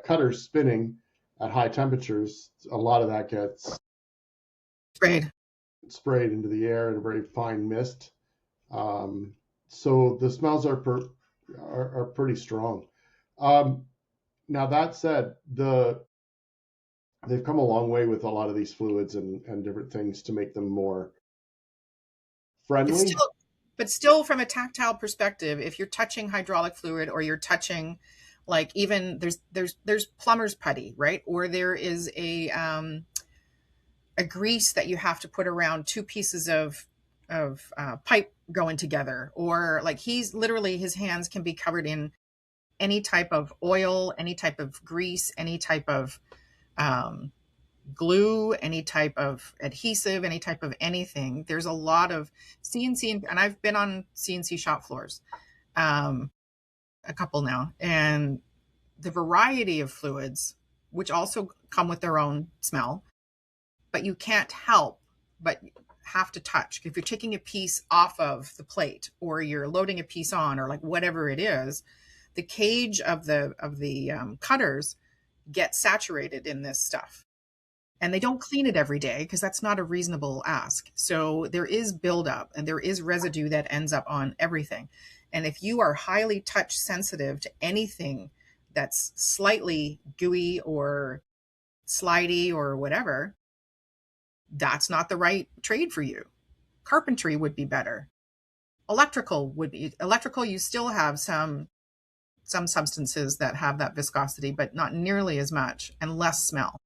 cutters spinning at high temperatures, a lot of that gets sprayed into the air in a very fine mist. So the smells are pretty strong. Now that said, they've come a long way with a lot of these fluids and different things to make them more friendly. But still, from a tactile perspective, if you're touching hydraulic fluid, or you're touching, like, even there's plumber's putty, right? Or there is a grease that you have to put around two pieces of pipe going together, or like, his hands can be covered in any type of oil, any type of grease, any type of glue, any type of adhesive, any type of anything. There's a lot of CNC, and I've been on CNC shop floors, a couple now, and the variety of fluids, which also come with their own smell, but you can't help but have to touch. If you're taking a piece off of the plate, or you're loading a piece on, or like whatever it is, the cage of the cutters gets saturated in this stuff. and they don't clean it every day because that's not a reasonable ask. So there is buildup and there is residue that ends up on everything. And if you are highly touch sensitive to anything that's slightly gooey or slidey or whatever, that's not the right trade for you. Carpentry would be better. Electrical, you still have some substances that have that viscosity, but not nearly as much and less smell.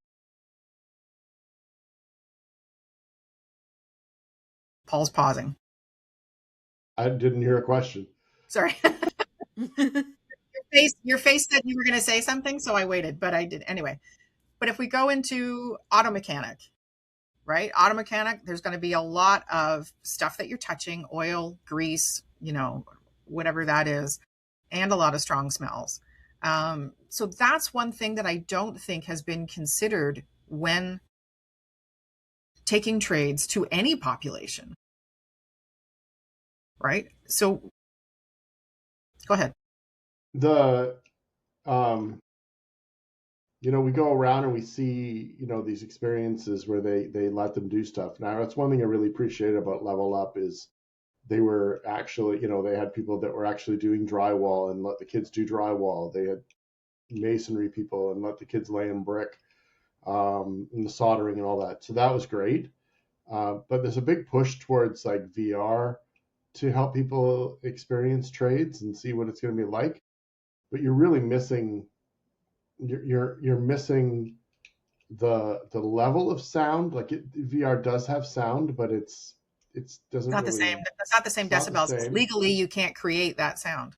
Paul's pausing. I didn't hear a question. Sorry. Your face said you were going to say something, so I waited, but I did anyway. But if we go into auto mechanic, right? Auto mechanic, there's going to be a lot of stuff that you're touching, oil, grease, whatever that is, and a lot of strong smells. So that's one thing that I don't think has been considered when taking trades to any population. Right? So go ahead. We go around and we see, these experiences where they let them do stuff. Now, that's one thing I really appreciate about Level Up is they were actually, they had people that were actually doing drywall and let the kids do drywall. They had masonry people and let the kids lay in brick, and the soldering and all that. So that was great. But there's a big push towards like VR to help people experience trades and see what it's going to be like. But you're really missing, you're missing the level of sound. Like VR does have sound, but it doesn't not really, the same. That's not the same decibels. Legally, you can't create that sound.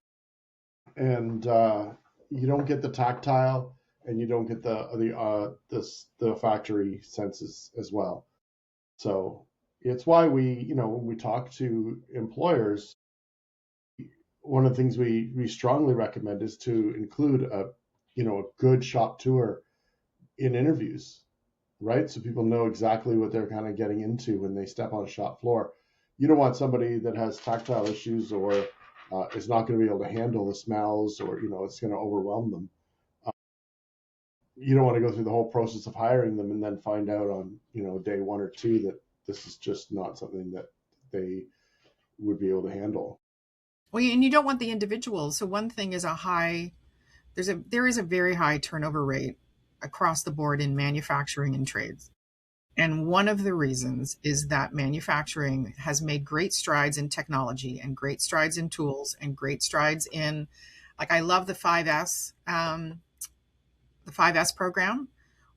And you don't get the tactile, and you don't get the factory senses as well. So it's why when we talk to employers, one of the things we strongly recommend is to include a good shop tour in interviews, right? So people know exactly what they're kind of getting into when they step on a shop floor. You don't want somebody that has tactile issues or is not going to be able to handle the smells, or it's going to overwhelm them. You don't want to go through the whole process of hiring them and then find out on day 1 or 2 that this is just not something that they would be able to handle. Well, and you don't want the individuals. So one thing is there is a very high turnover rate across the board in manufacturing and trades. And one of the reasons is that manufacturing has made great strides in technology and great strides in tools and great strides in, like, I love the 5S program,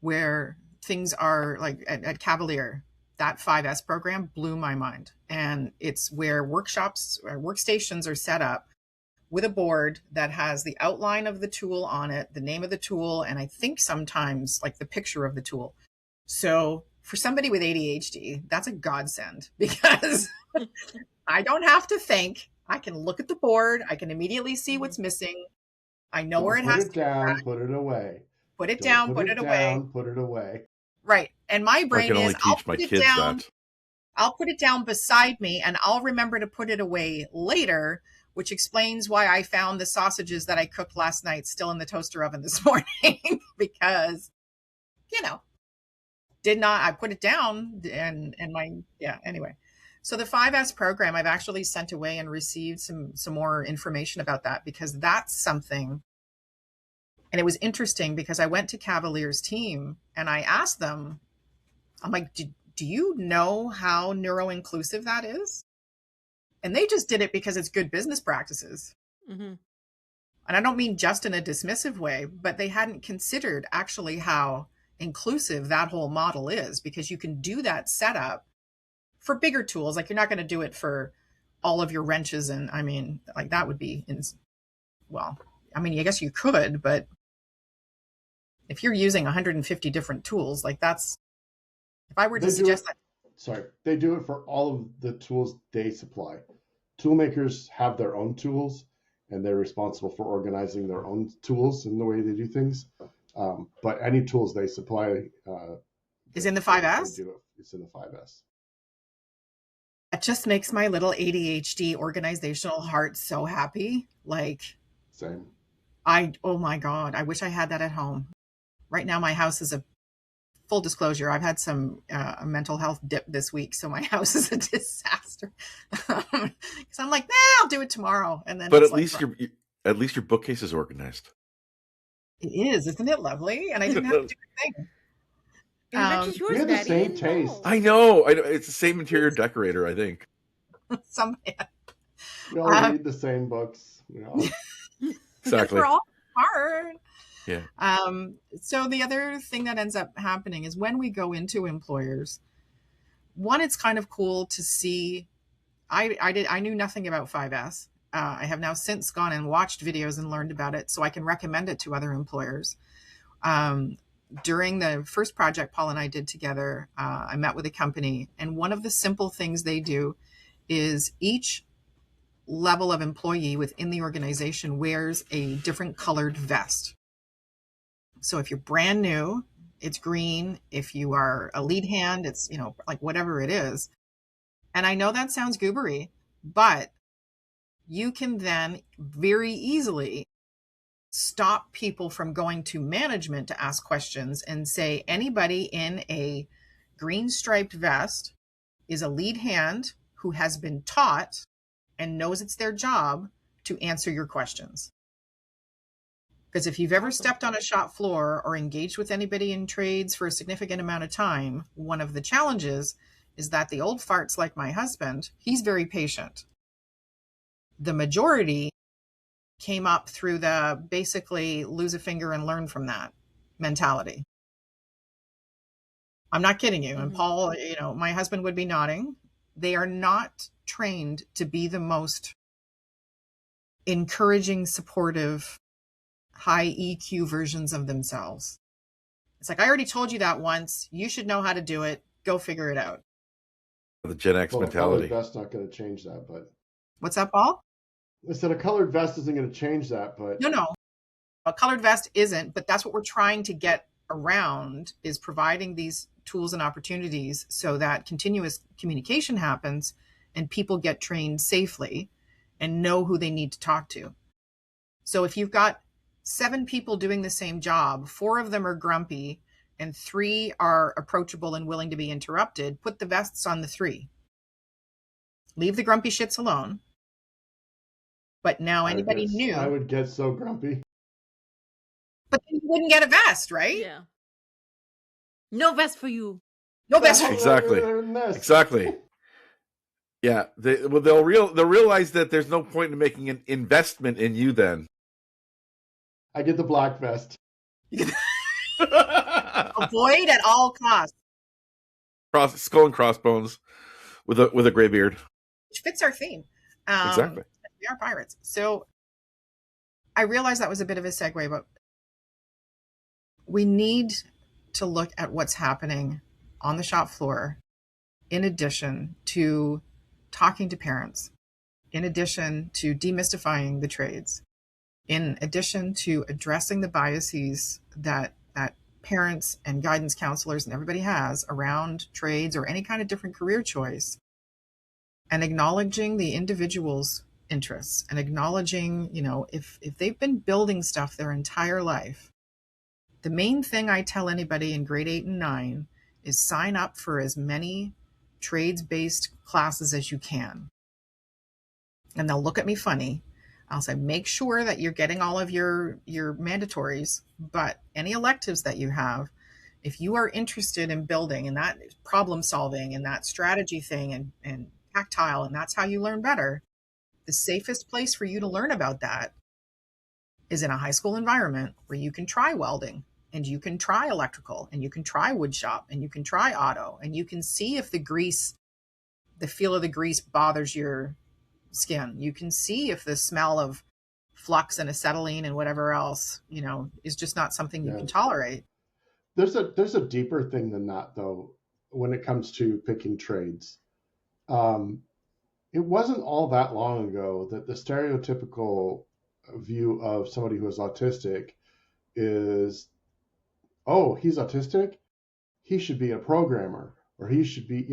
where things are like at Cavalier. That 5S program blew my mind. And it's where workstations are set up with a board that has the outline of the tool on it, the name of the tool, and I think sometimes like the picture of the tool. So for somebody with ADHD, that's a godsend, because I don't have to think. I can look at the board. I can immediately see what's missing. I know where it has to go. Put it away. Put it down, put it away. Put it away. Right. And my brain is, I'll put it down beside me, and I'll remember to put it away later, which explains why I found the sausages that I cooked last night still in the toaster oven this morning, because, I put it down anyway. So the 5S program, I've actually sent away and received some more information about that, because that's something. And it was interesting because I went to Cavalier's team and I asked them, I'm like, do you know how neuro-inclusive that is? And they just did it because it's good business practices. Mm-hmm. And I don't mean just in a dismissive way, but they hadn't considered actually how inclusive that whole model is, because you can do that setup for bigger tools. Like, you're not going to do it for all of your wrenches. And I mean, like, that would be, I guess you could, but if you're using 150 different tools, like, that's, if I were to suggest that. Sorry, they do it for all of the tools they supply. Tool makers have their own tools, and they're responsible for organizing their own tools in the way they do things. But any tools they supply is in the 5S? It's in the 5S. That just makes my little ADHD organizational heart so happy. Like, same. Oh my God, I wish I had that at home. Right now, my house is a full disclosure, I've had some mental health dip this week, so my house is a disaster. Because I'm like, nah, I'll do it tomorrow, and then. But at least your bookcase is organized. It is, isn't it lovely? And I didn't have to do a thing. Yours, we have the Daddy. same taste. I know. It's the same interior decorator, I think. We all read the same books. Exactly. We're all smart. Yeah. So the other thing that ends up happening is when we go into employers, one, it's kind of cool to see. I knew nothing about 5S. I have now since gone and watched videos and learned about it, so I can recommend it to other employers. During the first project Paul and I did together, I met with a company, and one of the simple things they do is each level of employee within the organization wears a different colored vest. So if you're brand new, it's green. If you are a lead hand, it's, like whatever it is. And I know that sounds goobery, but you can then very easily stop people from going to management to ask questions and say anybody in a green striped vest is a lead hand who has been taught and knows it's their job to answer your questions. Because if you've ever stepped on a shop floor or engaged with anybody in trades for a significant amount of time, one of the challenges is that the old farts like my husband, he's very patient. The majority came up through the basically lose a finger and learn from that mentality. I'm not kidding you. And Paul, my husband would be nodding. They are not trained to be the most encouraging, supportive, high EQ versions of themselves. It's like, I already told you that once. You should know how to do it. Go figure it out. The Gen X mentality. A colored vest not going to change that, but. What's that, Paul? I said a colored vest isn't going to change that, but. No. A colored vest isn't, but that's what we're trying to get around, is providing these tools and opportunities so that continuous communication happens and people get trained safely and know who they need to talk to. So if you've got 7 people doing the same job, 4 of them are grumpy and 3 are approachable and willing to be interrupted, put the vests on the 3. Leave the grumpy shits alone. But now anybody new. I would get so grumpy. But then you wouldn't get a vest, right? Yeah. No vest for you. No vest for you. Exactly. Yeah. They'll realize that there's no point in making an investment in you then. I get the black vest. Avoid at all costs. Skull and crossbones with a gray beard. Which fits our theme. Exactly. We are pirates. So I realized that was a bit of a segue, but we need to look at what's happening on the shop floor in addition to talking to parents, in addition to demystifying the trades, in addition to addressing the biases that parents and guidance counselors and everybody has around trades or any kind of different career choice, and acknowledging the individual's interests and acknowledging, if they've been building stuff their entire life. The main thing I tell anybody in grade 8 and 9 is sign up for as many trades-based classes as you can. And they'll look at me funny. I'll say, make sure that you're getting all of your mandatories, but any electives that you have, if you are interested in building and that problem solving and that strategy thing and tactile, and that's how you learn better, the safest place for you to learn about that is in a high school environment where you can try welding and you can try electrical and you can try wood shop and you can try auto and you can see if the feel of the grease bothers your skin. You can see if the smell of flux and acetylene and whatever else, is just not something you can tolerate. There's a deeper thing than that, though, when it comes to picking trades. It wasn't all that long ago that the stereotypical view of somebody who is autistic is, oh, he's autistic, he should be a programmer, or he should be,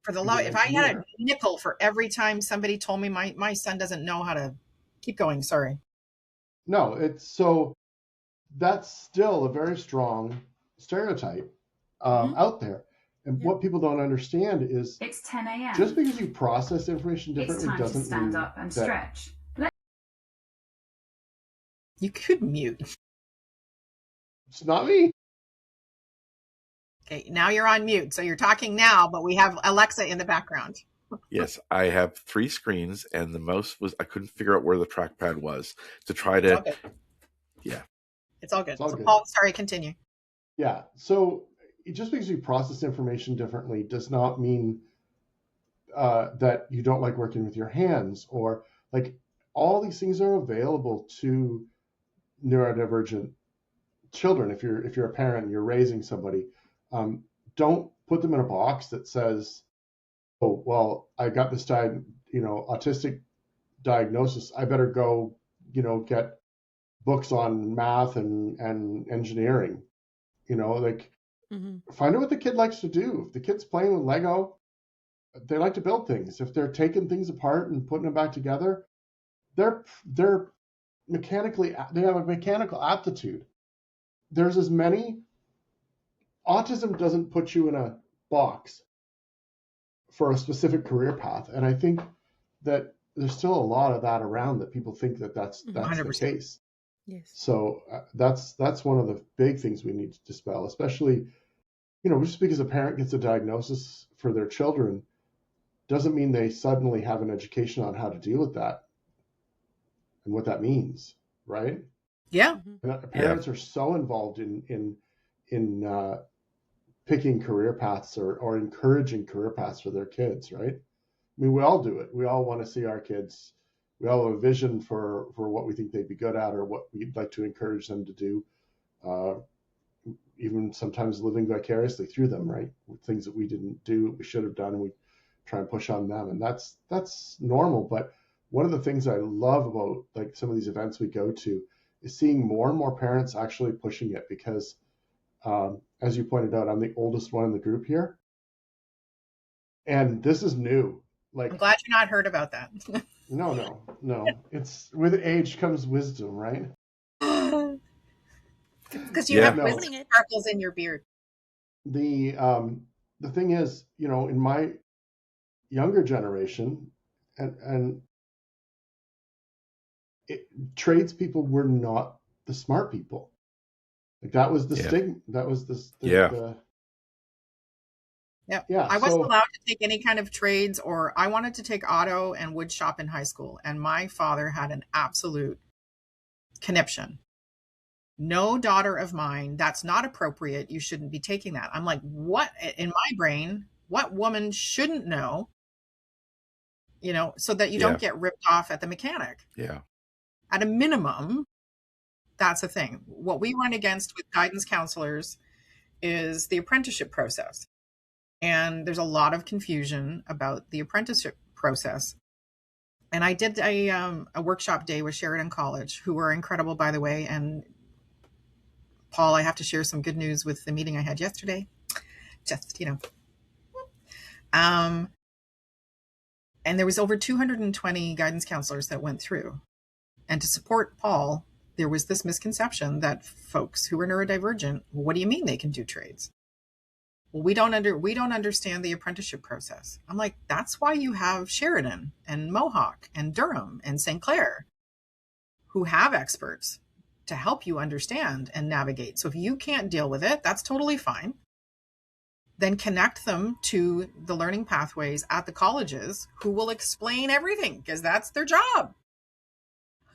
For the if I had a nickel for every time somebody told me my son doesn't know how to keep going, sorry. No, that's still a very strong stereotype. out there. And what people don't understand is it's 10 a.m. Just because you process information differently doesn't stand mean up and that stretch. You could mute. It's not me. Okay, now you're on mute. So you're talking now, but we have Alexa in the background. Yes, I have 3 screens, and the mouse I couldn't figure out where the trackpad was to try to. Yeah. It's all good. It's all so good. Paul, sorry, continue. Yeah. So just because you process information differently does not mean that you don't like working with your hands, or like all these things are available to neurodivergent children. If you're a parent and you're raising somebody, don't put them in a box that says, oh, well, I got this autistic diagnosis. I better go, get books on math and engineering. Find out what the kid likes to do. If the kid's playing with Lego, they like to build things. If they're taking things apart and putting them back together, they're they have a mechanical aptitude. There's as many. Autism doesn't put you in a box for a specific career path, and I think that there's still a lot of that around, that people think that that's 100%. The case. Yes. So that's one of the big things we need to dispel, especially, just because a parent gets a diagnosis for their children doesn't mean they suddenly have an education on how to deal with that and what that means, right? Yeah. And parents are so involved in picking career paths or encouraging career paths for their kids, right? I mean, we all do it. We all want to see our kids. We all have a vision for what we think they'd be good at, or what we'd like to encourage them to do. Even sometimes living vicariously through them, right? With things that we didn't do, we should have done, and we try and push on them. And that's normal. But one of the things I love about like some of these events we go to is seeing more and more parents actually pushing it, because as you pointed out, I'm the oldest one in the group here. And this is new. Like, I'm glad you're not heard about that. No. It's with age comes wisdom, right? Because you have wisdom sparkles in your beard. The thing is, in my younger generation, and tradespeople were not the smart people. Like that was the stigma. That was the I wasn't allowed to take any kind of trades, or I wanted to take auto and wood shop in high school. And my father had an absolute conniption. No daughter of mine, that's not appropriate. You shouldn't be taking that. I'm like, what? In my brain, what woman shouldn't know, so that you don't get ripped off at the mechanic. Yeah. At a minimum, that's a thing. What we run against with guidance counselors is the apprenticeship process. And there's a lot of confusion about the apprenticeship process. And I did a workshop day with Sheridan College, who were incredible, by the way. And Paul, I have to share some good news with the meeting I had yesterday. Just, and there was over 220 guidance counselors that went through. And to support Paul, there was this misconception that folks who are neurodivergent, what do you mean they can do trades? Well, we don't understand the apprenticeship process. I'm like, that's why you have Sheridan and Mohawk and Durham and St. Clair, who have experts to help you understand and navigate. So if you can't deal with it, that's totally fine. Then connect them to the learning pathways at the colleges, who will explain everything, because that's their job.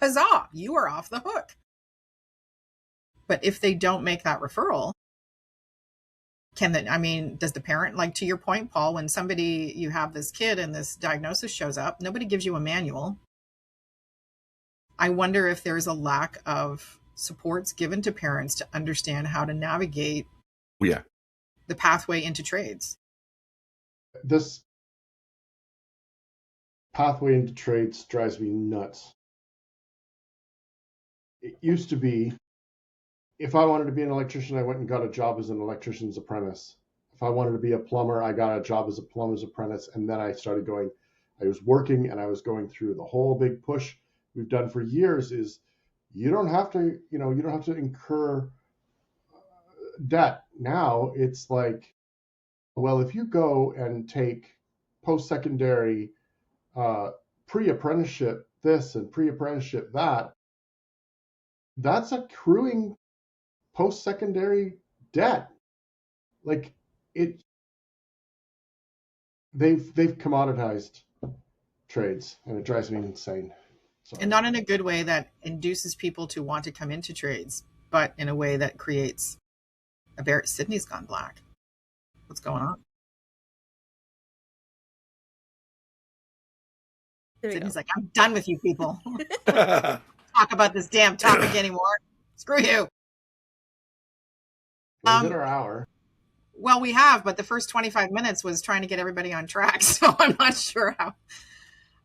Huzzah, you are off the hook. But if they don't make that referral, does the parent, like to your point, Paul, when you have this kid and this diagnosis shows up, nobody gives you a manual. I wonder if there's a lack of supports given to parents to understand how to navigate the pathway into trades. This pathway into trades drives me nuts. It used to be, if I wanted to be an electrician, I went and got a job as an electrician's apprentice. If I wanted to be a plumber, I got a job as a plumber's apprentice. And then I was working, and I was going through the whole big push we've done for years is you don't have to incur debt. Now it's like, well, if you go and take post-secondary, pre-apprenticeship this and pre-apprenticeship that, that's accruing post-secondary debt. Like they've commoditized trades, and it drives me insane. Sorry. And not in a good way that induces people to want to come into trades, but in a way that creates Sydney's gone black. What's going on? Sydney's like, I'm done with you people. Talk about this damn topic anymore. Screw you. We hit our hour. Well, we have, but the first 25 minutes was trying to get everybody on track. So I'm not sure how.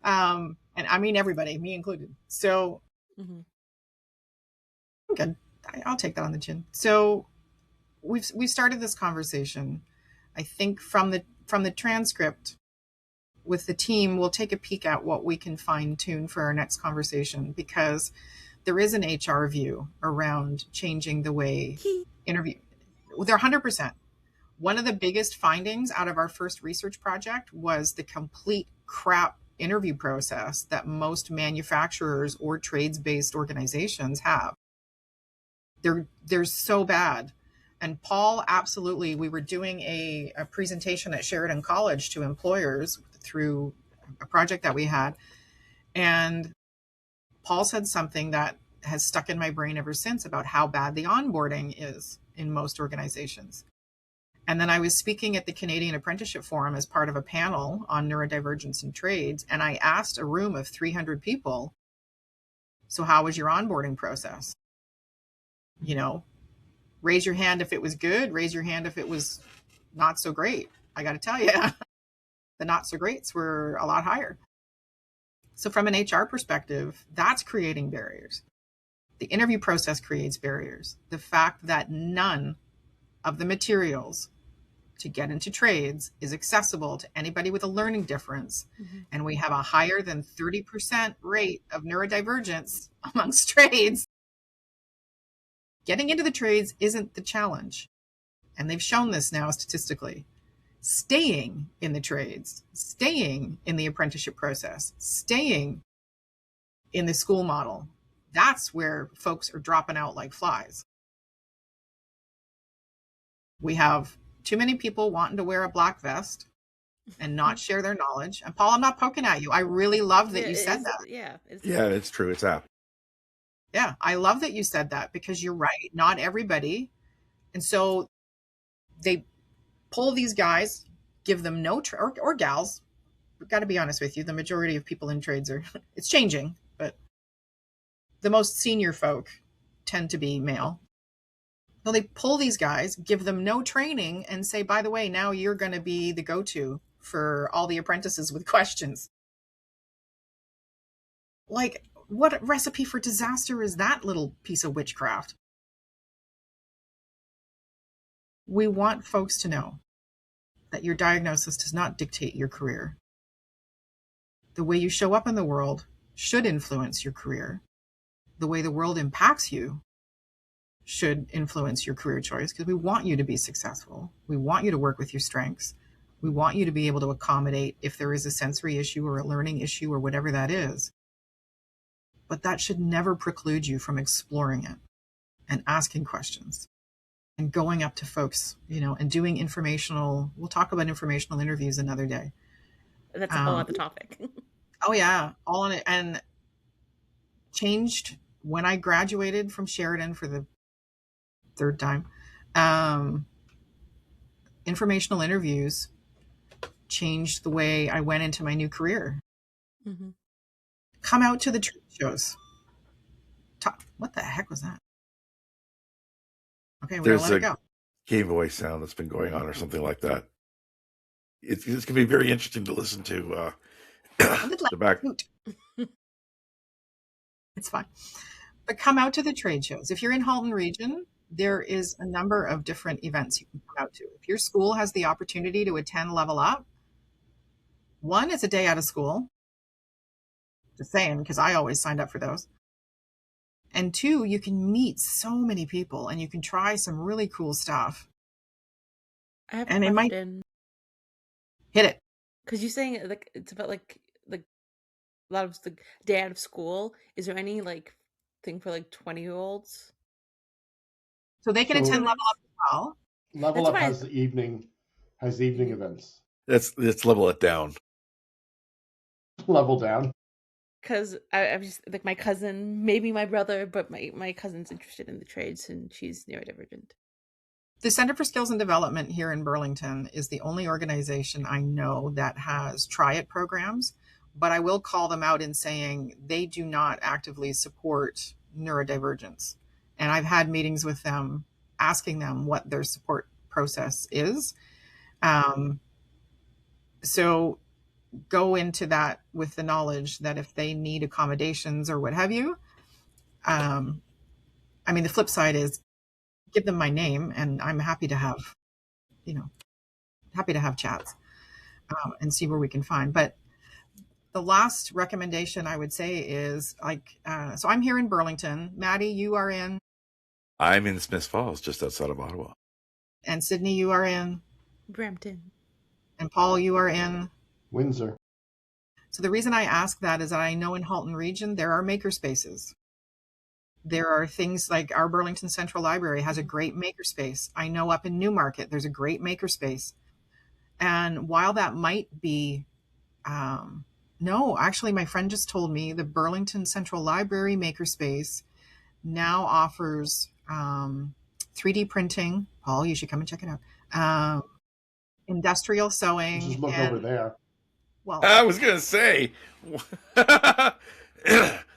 And I mean everybody, me included. So good. I'll take that on the chin. So we've started this conversation. I think from the transcript with the team, we'll take a peek at what we can fine tune for our next conversation, because there is an HR view around changing the way interview. They're 100%. One of the biggest findings out of our first research project was the complete crap interview process that most manufacturers or trades-based organizations have. They're so bad. And Paul, absolutely, we were doing a presentation at Sheridan College to employers through a project that we had. And Paul said something that has stuck in my brain ever since about how bad the onboarding is in most organizations. And then I was speaking at the Canadian Apprenticeship Forum as part of a panel on neurodivergence in trades. And I asked a room of 300 people, so how was your onboarding process? You know, raise your hand if it was good, raise your hand if it was not so great. I got to tell you, the not so greats were a lot higher. So from an HR perspective, that's creating barriers. The interview process creates barriers. The fact that none of the materials to get into trades is accessible to anybody with a learning difference. And we have a higher than 30% rate of neurodivergence amongst trades. Getting into the trades isn't the challenge. And they've shown this now statistically. Staying in the trades, staying in the apprenticeship process, staying in the school model, that's where folks are dropping out like flies. We have too many people wanting to wear a black vest and not share their knowledge. And Paul, I'm not poking at you. I really love that you said that. It's true. It's apt. Yeah, I love that you said that, because you're right. Not everybody. And so they pull these guys, give them no, or gals. We've got to be honest with you. The majority of people in trades it's changing, but the most senior folk tend to be male. So they pull these guys, give them no training, and say, by the way, now you're going to be the go-to for all the apprentices with questions. Like, what recipe for disaster is that little piece of witchcraft? We want folks to know that your diagnosis does not dictate your career. The way you show up in the world should influence your career. The way the world impacts you should influence your career choice, because we want you to be successful. We want you to work with your strengths. We want you to be able to accommodate if there is a sensory issue or a learning issue or whatever that is. But that should never preclude you from exploring it and asking questions and going up to folks, and doing we'll talk about informational interviews another day. That's a whole other topic. Oh yeah. All on it. And changed when I graduated from Sheridan for the third time. Informational interviews changed the way I went into my new career. Come out to the trade shows. What the heck was that? Okay, we're going to let it go. Game Boy sound that's been going on or something like that. It's going to be very interesting to listen to. The back. It's fine. But come out to the trade shows. If you're in Halton Region, there is a number of different events you can come out to. If your school has the opportunity to attend Level Up, one, it's a day out of school. Just saying, because I always signed up for those. And two, you can meet so many people and you can try some really cool stuff. I have And a it might question. hit it. Because you're saying like it's about like a lot of the day out of school. Is there any like thing for like 20-year-olds? So they can So- attend Level Up as well. Level That's Up why has evening events. Let's level it down. Level down. Because I'm just like my cousin, maybe my brother, but my cousin's interested in the trades and she's neurodivergent. The Center for Skills and Development here in Burlington is the only organization I know that has Try It programs, but I will call them out in saying they do not actively support neurodivergence. And I've had meetings with them asking them what their support process is. So go into that with the knowledge that if they need accommodations or what have you, I mean, the flip side is give them my name and I'm happy to have, happy to have chats and see where we can find. But the last recommendation I would say is like, so I'm here in Burlington. Maddie, you are in? I'm in Smiths Falls, just outside of Ottawa. And Sydney, you are in? Brampton. And Paul, you are in? Windsor. So the reason I ask that is that I know in Halton Region, there are maker spaces. There are things like our Burlington Central Library has a great makerspace. I know up in Newmarket, there's a great makerspace. And while that might be, no, actually, my friend just told me the Burlington Central Library makerspace now offers 3D printing. Paul, you should come and check it out. Industrial sewing. Just look over there. Well, I was going to say,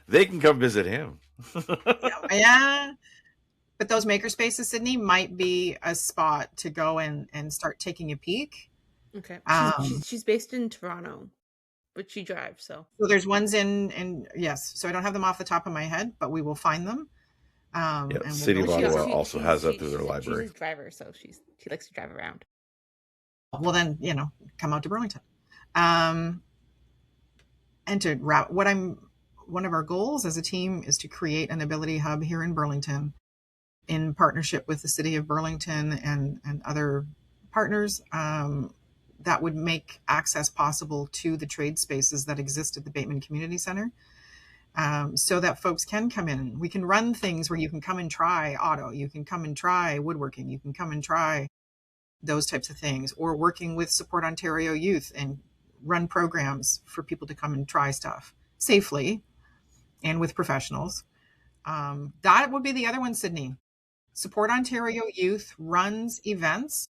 they can come visit him. yeah. But those makerspaces, Sydney, might be a spot to go and start taking a peek. Okay. She's based in Toronto, but she drives, so there's ones in yes. So I don't have them off the top of my head, but we will find them. And City of Ottawa also has that through their library. She's a driver, so she likes to drive around. Well, then come out to Burlington. And to wrap, one of our goals as a team is to create an ability hub here in Burlington, in partnership with the City of Burlington and other partners. That would make access possible to the trade spaces that exist at the Bateman Community Center, so that folks can come in. We can run things where you can come and try auto, you can come and try woodworking, you can come and try those types of things, or working with Support Ontario Youth and run programs for people to come and try stuff safely and with professionals. That would be the other one, Sydney. Support Ontario Youth runs events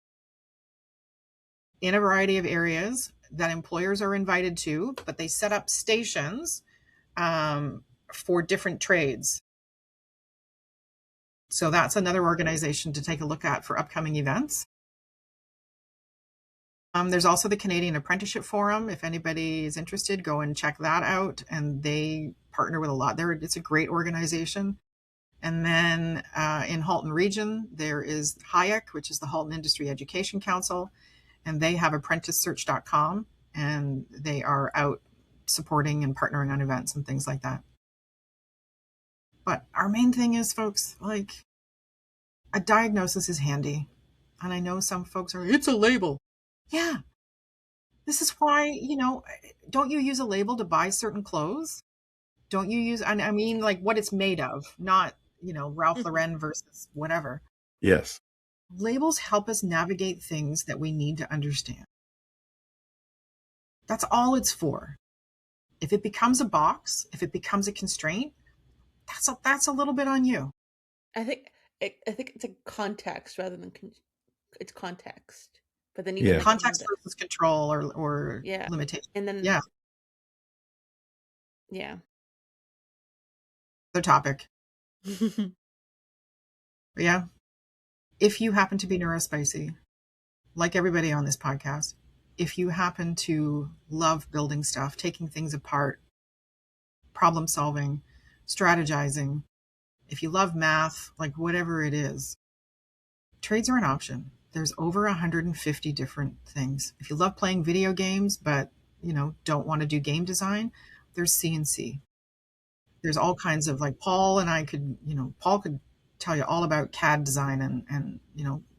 in a variety of areas that employers are invited to, but they set up stations for different trades. So that's another organization to take a look at for upcoming events. There's also the Canadian Apprenticeship Forum. If anybody is interested, go and check that out. And they partner with a lot there. It's a great organization. And then in Halton Region, there is HIAC, which is the Halton Industry Education Council. And they have apprenticesearch.com, and they are out supporting and partnering on events and things like that. But our main thing is, folks, like, a diagnosis is handy. And I know some folks are, it's a label. Yeah. This is why, don't you use a label to buy certain clothes? Don't you use, I mean, like what it's made of, not, Ralph Lauren versus whatever. Yes. Labels help us navigate things that we need to understand. That's all it's for. If it becomes a box, if it becomes a constraint, that's a little bit on you. I think it's a context rather than it's context. But then you context versus control or limitation. And then yeah. Other topic. But yeah. If you happen to be neurospicy, like everybody on this podcast, if you happen to love building stuff, taking things apart, problem solving, strategizing, if you love math, like whatever it is, trades are an option. There's over 150 different things. If you love playing video games, but don't want to do game design, there's CNC. There's all kinds of, like, Paul could tell you all about CAD design and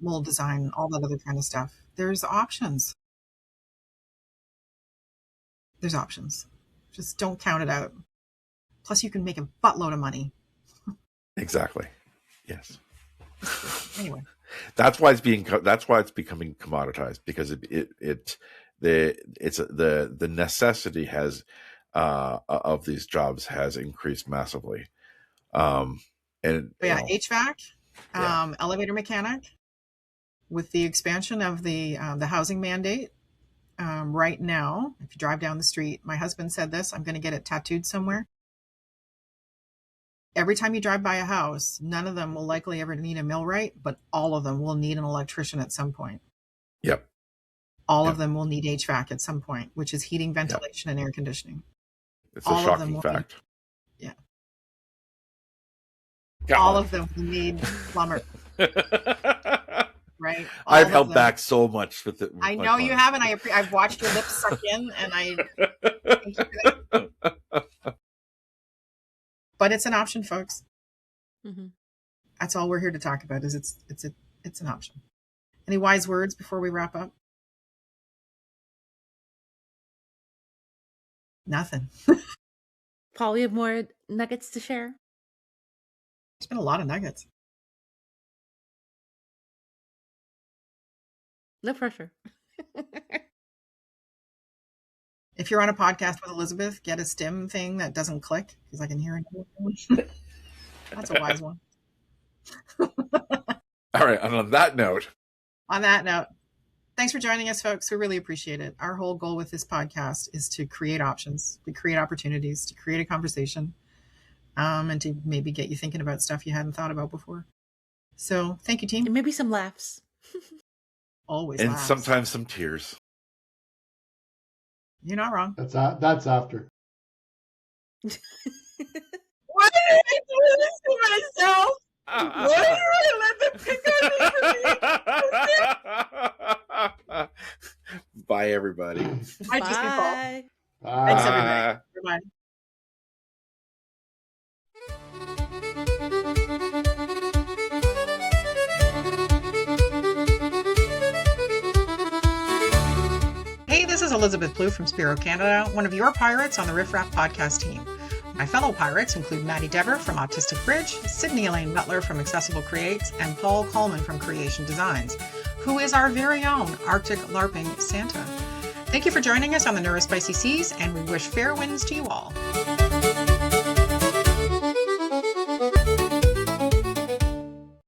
mold design, all that other kind of stuff. There's options. There's options. Just don't count it out. Plus, you can make a buttload of money. Exactly. Yes. Anyway, that's why it's becoming commoditized, because the necessity has of these jobs has increased massively. HVAC, elevator mechanic, with the expansion of the housing mandate. Right now, if you drive down the street, my husband said this, I'm going to get it tattooed somewhere. Every time you drive by a house, none of them will likely ever need a millwright, but all of them will need an electrician at some point. Yep. All of them will need HVAC at some point, which is heating, ventilation, and air conditioning. It's a shocking fact. All of them will need plumber. Right? I've held back so much with it. I know you haven't. I've watched your lips suck in, and I thank you for that. But it's an option, folks. Mm-hmm. That's all we're here to talk about. Is it's an option. Any wise words before we wrap up? Nothing. Paul, you have more nuggets to share? There's been a lot of nuggets. No pressure. If you're on a podcast with Elizabeth, get a stim thing that doesn't click, because I can hear it. That's a wise one. All right. And on that note, thanks for joining us, folks. We really appreciate it. Our whole goal with this podcast is to create options, to create opportunities, to create a conversation, and to maybe get you thinking about stuff you hadn't thought about before. So thank you, team. And maybe some laughs. Always and laughs. sometimes some tears. You're not wrong. That's after. Why did I do this to myself? Why did I let them pick on me? Bye, everybody. Bye, Disney Paul. Bye. Thanks, everybody. Bye. Hey, this is Elizabeth Blue from Spiro Canada, one of your pirates on the Riff Raff podcast team. My fellow pirates include Maddie Dever from Autistic Bridge, Sydney Elaine Butler from Accessible Creates, and Paul Coleman from Creation Designs, who is our very own Arctic LARPing Santa. Thank you for joining us on the Neurospicy Seas, and we wish fair winds to you all.